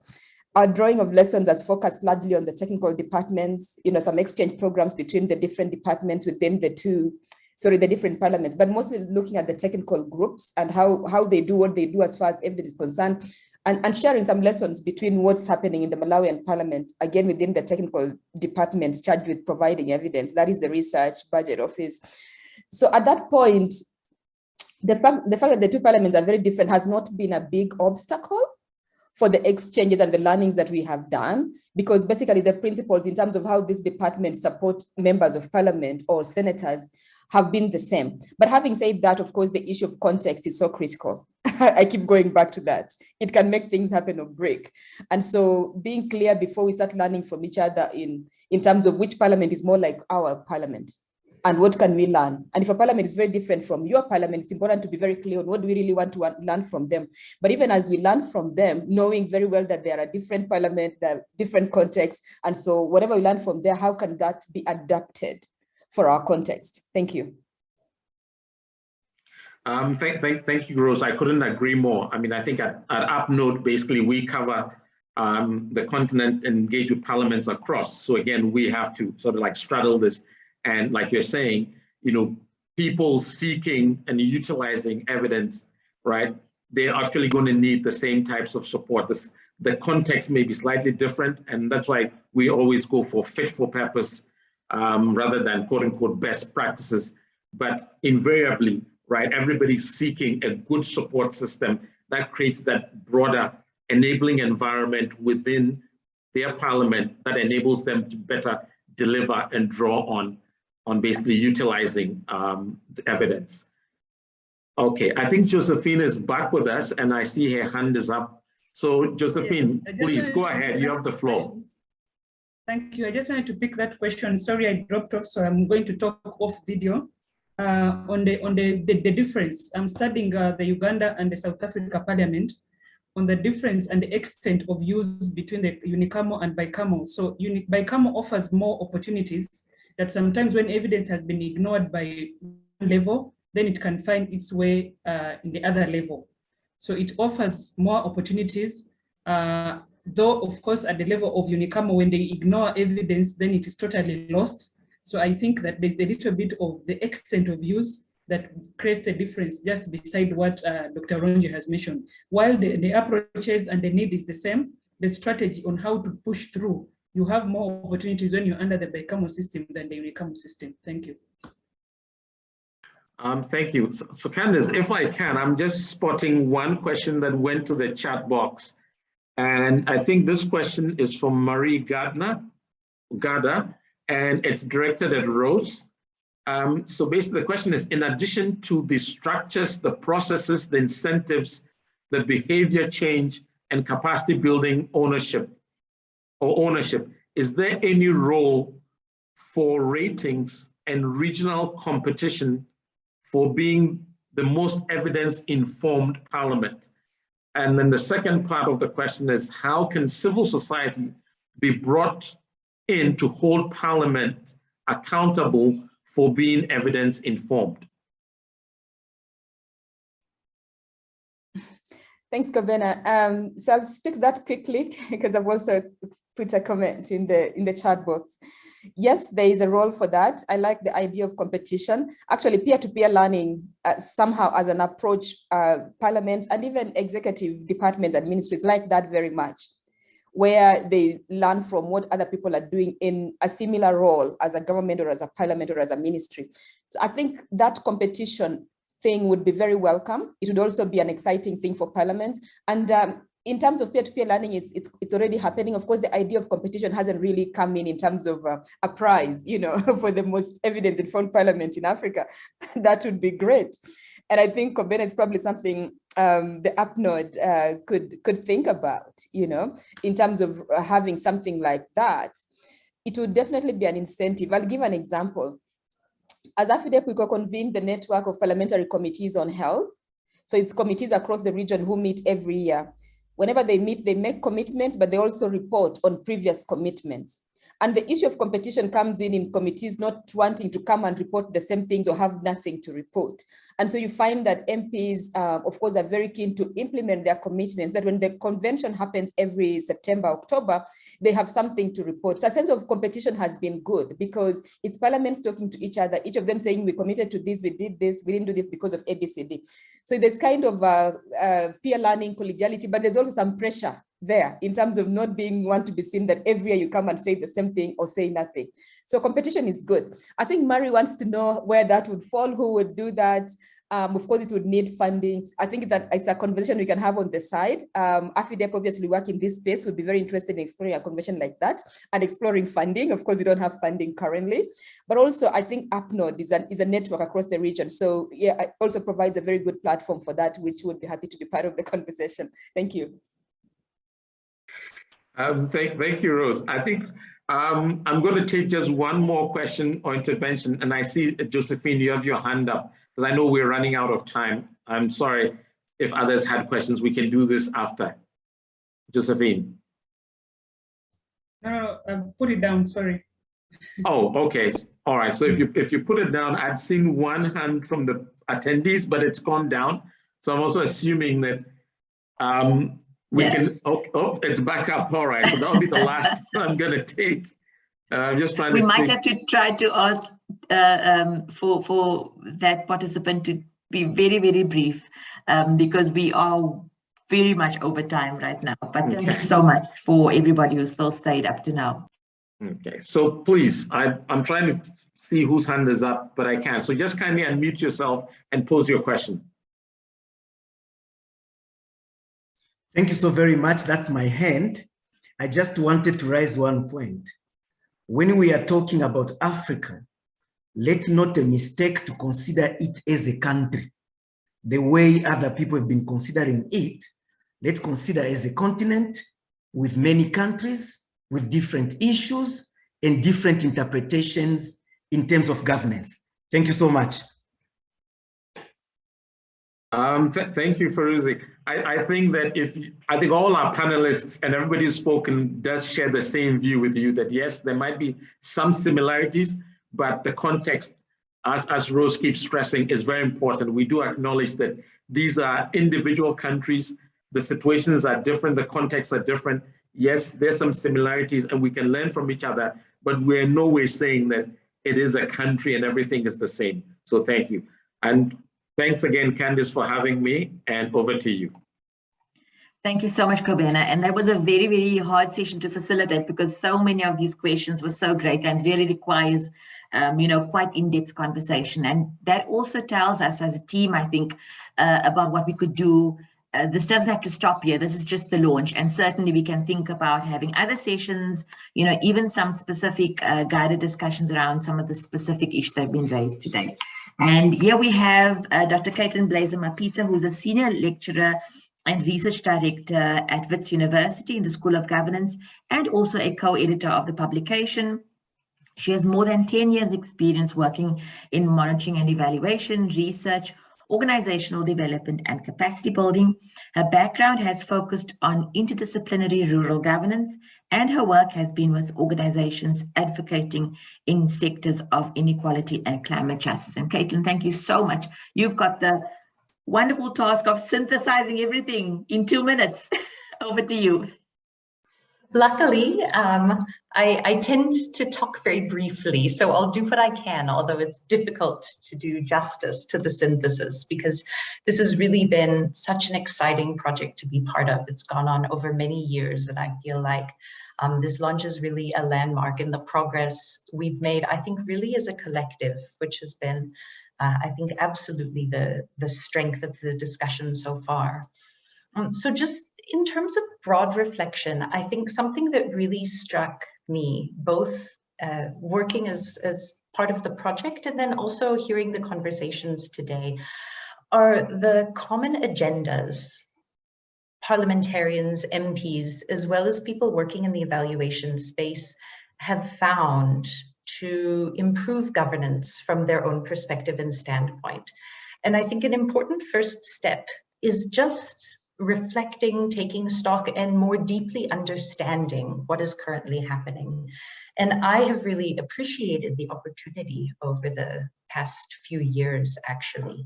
[SPEAKER 6] Our drawing of lessons has focused largely on the technical departments, some exchange programs between the different departments within the different parliaments, but mostly looking at the technical groups and how they do what they do as far as evidence is concerned, and sharing some lessons between what's happening in the Malawian Parliament, again, within the technical departments charged with providing evidence. That is the Research Budget Office. So at that point, the fact that the two parliaments are very different has not been a big obstacle for the exchanges and the learnings that we have done, because basically the principles in terms of how these departments support members of parliament or senators have been the same. But having said that, of course, the issue of context is so critical. I keep going back to that. It can make things happen or break. And so being clear before we start learning from each other in terms of which parliament is more like our parliament, and what can we learn? And if a parliament is very different from your parliament, it's important to be very clear on what do we really want to learn from them. But even as we learn from them, knowing very well that there are different parliaments, there are different contexts. And so whatever we learn from there, how can that be adapted for our context? Thank you.
[SPEAKER 9] Thank you, Rose. I couldn't agree more. I mean, I think at UpNode, basically, we cover the continent and engage with parliaments across. So again, we have to sort of like straddle this. And like you're saying, people seeking and utilizing evidence, right? They're actually going to need the same types of support. The context may be slightly different, and that's why we always go for fit for purpose rather than quote unquote best practices. But invariably, right, everybody's seeking a good support system that creates that broader enabling environment within their parliament that enables them to better deliver and draw on basically utilizing the evidence. Okay, I think Josephine is back with us, and I see her hand is up. So Josephine, yes, please go ahead, you have the floor.
[SPEAKER 7] Thank you. I just wanted to pick that question. Sorry, I dropped off, so I'm going to talk off video on the difference. I'm studying the Uganda and the South Africa Parliament on the difference and the extent of use between the unicamo and bicamo. So bicamo offers more opportunities that sometimes when evidence has been ignored by one level, then it can find its way in the other level. So it offers more opportunities, though of course at the level of unicamo, when they ignore evidence, then it is totally lost. So I think that there's a little bit of the extent of use that creates a difference just beside what Dr. Ronje has mentioned. While the approaches and the need is the same, the strategy on how to push through, you have more opportunities when you're under the bicamo system than the unicamo system. Thank you.
[SPEAKER 9] Thank you. So Candice, if I can, I'm just spotting one question that went to the chat box. And I think this question is from Marie Gada, and it's directed at Rose. So basically the question is, in addition to the structures, the processes, the incentives, the behavior change and capacity building ownership, is there any role for ratings and regional competition for being the most evidence-informed parliament? And then the second part of the question is, how can civil society be brought in to hold parliament accountable for being evidence-informed?
[SPEAKER 6] Thanks, Kobena. So I'll speak that quickly because I've also put a comment in the chat box. Yes, there is a role for that. I like the idea of competition. Actually, peer-to-peer learning somehow as an approach, parliaments and even executive departments and ministries like that very much, where they learn from what other people are doing in a similar role as a government or as a parliament or as a ministry. So I think that competition thing would be very welcome. It would also be an exciting thing for parliament. And in terms of peer-to-peer learning, it's already happening. Of course, the idea of competition hasn't really come in terms of a prize, for the most evidence-informed parliament in Africa. That would be great. And I think Kobena is probably something the UpNode could think about, in terms of having something like that. It would definitely be an incentive. I'll give an example. As AFIDEP, we convened the network of parliamentary committees on health. So it's committees across the region who meet every year. Whenever they meet, they make commitments, but they also report on previous commitments. And the issue of competition comes in committees not wanting to come and report the same things or have nothing to report. And so you find that MPs, of course, are very keen to implement their commitments, that when the convention happens every September, October, they have something to report. So a sense of competition has been good because it's parliaments talking to each other, each of them saying, we committed to this, we did this, we didn't do this because of ABCD. So there's kind of peer learning, collegiality, but there's also some pressure there in terms of not being want to be seen that every year you come and say the same thing or say nothing. So competition is good. I think Murray wants to know where that would fall, who would do that. Of course, it would need funding. I think that it's a conversation we can have on the side. AFIDEP obviously work in this space, would be very interested in exploring a convention like that and exploring funding. Of course, we don't have funding currently, but also I think APNOD is a network across the region. So yeah, it also provides a very good platform for that, which would be happy to be part of the conversation. Thank you.
[SPEAKER 9] Thank you, Rose. I think I'm going to take just one more question or intervention, and I see, Josephine, you have your hand up, because I know we're running out of time. I'm sorry if others had questions. We can do this after. Josephine.
[SPEAKER 7] No, put it down, sorry.
[SPEAKER 9] Oh, okay. All right. So if you put it down, I'd seen one hand from the attendees, but it's gone down. So I'm also assuming that we can, it's back up. All right, so that'll be the last one I'm going to take. I'm just trying to
[SPEAKER 2] We might have to try to ask for that participant to be very, very brief because we are very much over time right now. But thank you so much for everybody who still stayed up to now.
[SPEAKER 9] Okay, so please, I'm trying to see whose hand is up, but I can't. So just kindly unmute yourself and pose your question.
[SPEAKER 10] Thank you so very much. That's my hand. I just wanted to raise one point. When we are talking about Africa, let's not a mistake to consider it as a country. The way other people have been considering it, let's consider as a continent with many countries, with different issues and different interpretations in terms of governance. Thank you so much.
[SPEAKER 9] Thank you, Feruzi. I think that I think all our panelists and everybody who's spoken does share the same view with you that yes, there might be some similarities, but the context, as Rose keeps stressing, is very important. We do acknowledge that these are individual countries, the situations are different, the contexts are different. Yes, there's some similarities and we can learn from each other, but we're in no way saying that it is a country and everything is the same. So thank you. And thanks again, Candice, for having me, and over to you.
[SPEAKER 2] Thank you so much, Kobena. And that was a very, very hard session to facilitate because so many of these questions were so great and really requires, quite in-depth conversation. And that also tells us as a team, I think, about what we could do. This doesn't have to stop here. This is just the launch. And certainly we can think about having other sessions, even some specific guided discussions around some of the specific issues that have been raised today. And here we have Dr. Caitlin Blazer-Mapita, who's a senior lecturer and research director at Wits University in the School of Governance, and also a co-editor of the publication. She has more than 10 years experience working in monitoring and evaluation, research, organizational development, and capacity building. Her background has focused on interdisciplinary rural governance, and her work has been with organizations advocating in sectors of inequality and climate justice. And Caitlin, thank you so much. You've got the wonderful task of synthesizing everything in 2 minutes. Over to you.
[SPEAKER 11] Luckily, I tend to talk very briefly, so I'll do what I can, although it's difficult to do justice to the synthesis because this has really been such an exciting project to be part of. It's gone on over many years, and I feel like this launch is really a landmark in the progress we've made, I think, really as a collective, which has been, I think, absolutely the strength of the discussion so far. So just in terms of broad reflection, I think something that really struck me, both working as part of the project and then also hearing the conversations today, are the common agendas parliamentarians, MPs, as well as people working in the evaluation space have found to improve governance from their own perspective and standpoint. And I think an important first step is just reflecting, taking stock, and more deeply understanding what is currently happening. And I have really appreciated the opportunity over the past few years, actually,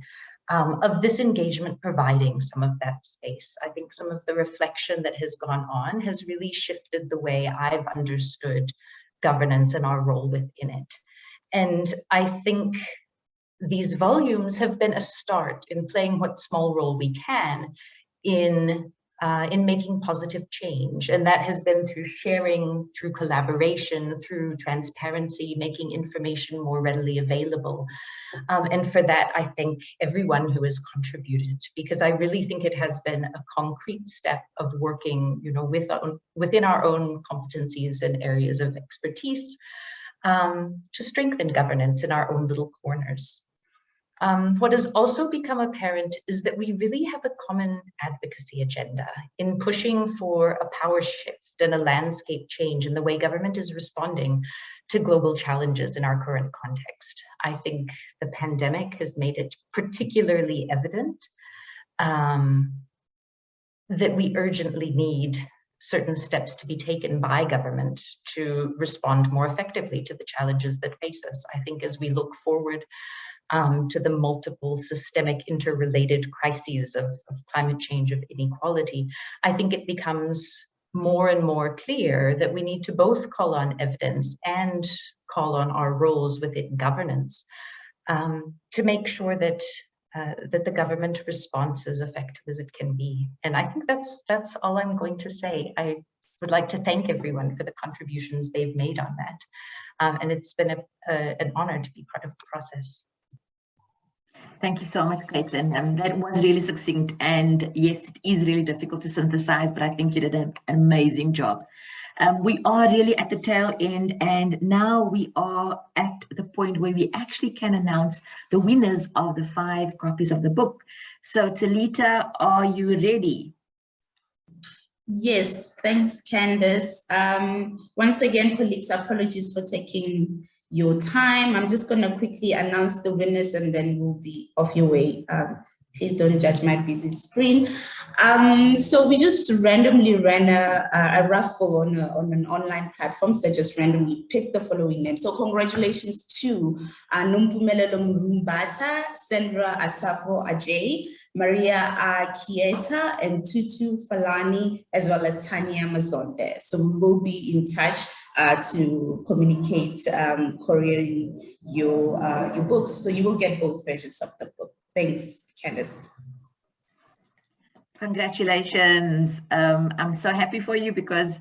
[SPEAKER 11] of this engagement providing some of that space. I think some of the reflection that has gone on has really shifted the way I've understood governance and our role within it. And I think these volumes have been a start in playing what small role we can in making positive change. And that has been through sharing, through collaboration, through transparency, making information more readily available. And for that, I thank everyone who has contributed, because I really think it has been a concrete step of working, within our own competencies and areas of expertise to strengthen governance in our own little corners. What has also become apparent is that we really have a common advocacy agenda in pushing for a power shift and a landscape change in the way government is responding to global challenges in our current context. I think the pandemic has made it particularly evident that we urgently need certain steps to be taken by government to respond more effectively to the challenges that face us. I think as we look forward to the multiple systemic interrelated crises of climate change, of inequality, I think it becomes more and more clear that we need to both call on evidence and call on our roles within governance to make sure that that the government response is effective as it can be. And I think that's all I'm going to say. I would like to thank everyone for the contributions they've made on that. And it's been an honor to be part of the process.
[SPEAKER 2] Thank you so much, Caitlin. That was really succinct. And yes, it is really difficult to synthesize, but I think you did an amazing job. We are really at the tail end, and now we are at the point where we actually can announce the winners of the 5 copies of the book. So Talita, are you ready?
[SPEAKER 1] Yes, thanks, Candace. Once again, colleagues, apologies for taking your time. I'm just going to quickly announce the winners and then we'll be off your way. Please don't judge my busy screen. So we just randomly ran a raffle on an online platform that just randomly picked the following names. So congratulations to Nompumelelo Murumbata, Sandra Asafo Ajay, Maria Kieta, and Tutu Falani, as well as Tanya Mazonde. So we will be in touch to communicate, couriering your books. So you will get both versions of the book. Thanks, Candace.
[SPEAKER 2] Congratulations. I'm so happy for you because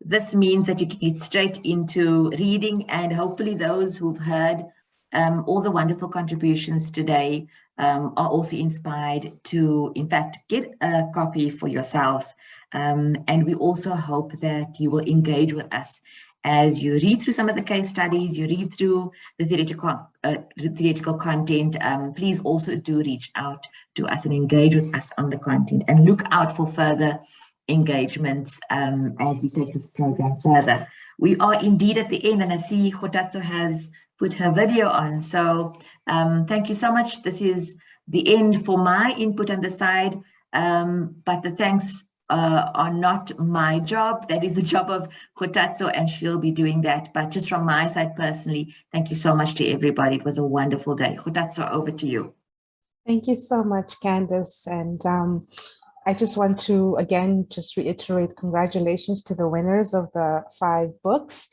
[SPEAKER 2] this means that you can get straight into reading, and hopefully those who've heard all the wonderful contributions today are also inspired to, in fact, get a copy for yourselves. And we also hope that you will engage with us as you read through some of the case studies, you read through the theoretical content. Please also do reach out to us and engage with us on the content, and look out for further engagements as we take this program further. We are indeed at the end, and I see Kgotatso has put her video on. So thank you so much. This is the end for my input on the side, but the thanks are not my job. That is the job of Kgotatso, and she'll be doing that. But just from my side personally, thank you so much to everybody. It was a wonderful day. Kgotatso, over to you.
[SPEAKER 12] Thank you so much, Candace. And I just want to, again, just reiterate congratulations to the winners of the 5 books.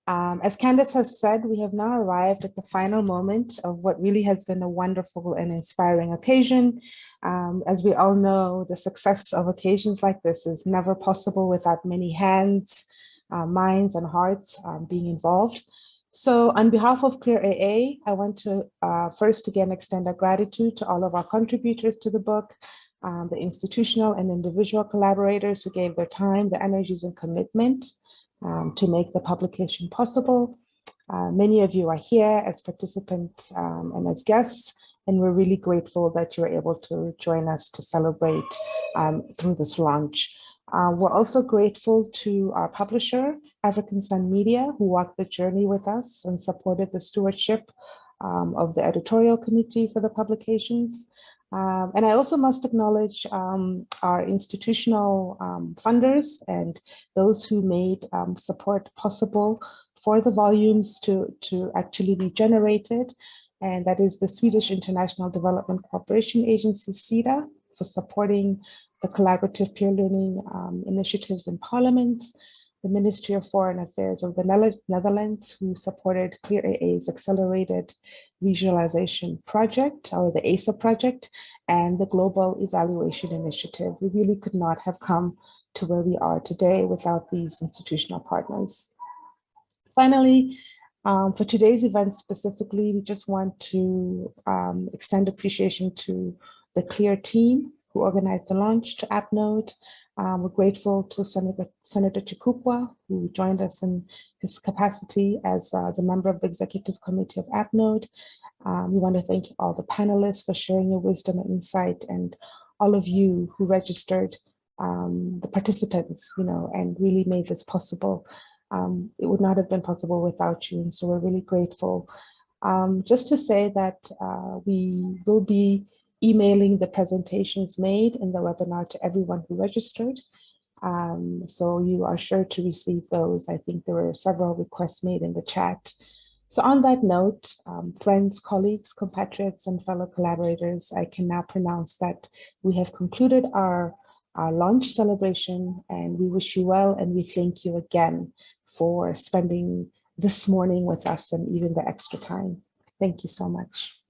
[SPEAKER 12] As Candace has said, we have now arrived at the final moment of what really has been a wonderful and inspiring occasion. As we all know, the success of occasions like this is never possible without many hands, minds, and hearts being involved. So on behalf of Clear AA, I want to first again extend our gratitude to all of our contributors to the book, the institutional and individual collaborators who gave their time, their energies, and commitment to make the publication possible. Many of you are here as participants and as guests, and we're really grateful that you're able to join us to celebrate through this launch. We're also grateful to our publisher, African Sun Media, who walked the journey with us and supported the stewardship of the editorial committee for the publications. And I also must acknowledge our institutional funders and those who made support possible for the volumes to actually be generated. And that is the Swedish International Development Cooperation Agency, SIDA, for supporting the collaborative peer learning initiatives in parliaments, the Ministry of Foreign Affairs of the Netherlands, who supported Clear AA's Accelerated Visualization Project, or the ASA project, and the Global Evaluation Initiative. We really could not have come to where we are today without these institutional partners. Finally, for today's event specifically, we just want to extend appreciation to the CLEAR team who organized the launch, to AppNode. We're grateful to Senator Chikukwa, who joined us in his capacity as the member of the Executive Committee of AppNode. We want to thank all the panelists for sharing your wisdom and insight, and all of you who registered, the participants, and really made this possible. It would not have been possible without you, and so we're really grateful. Just to say that we will be emailing the presentations made in the webinar to everyone who registered. So you are sure to receive those. I think there were several requests made in the chat. So on that note, friends, colleagues, compatriots, and fellow collaborators, I can now pronounce that we have concluded our launch celebration, and we wish you well, and we thank you again for spending this morning with us and even the extra time. Thank you so much.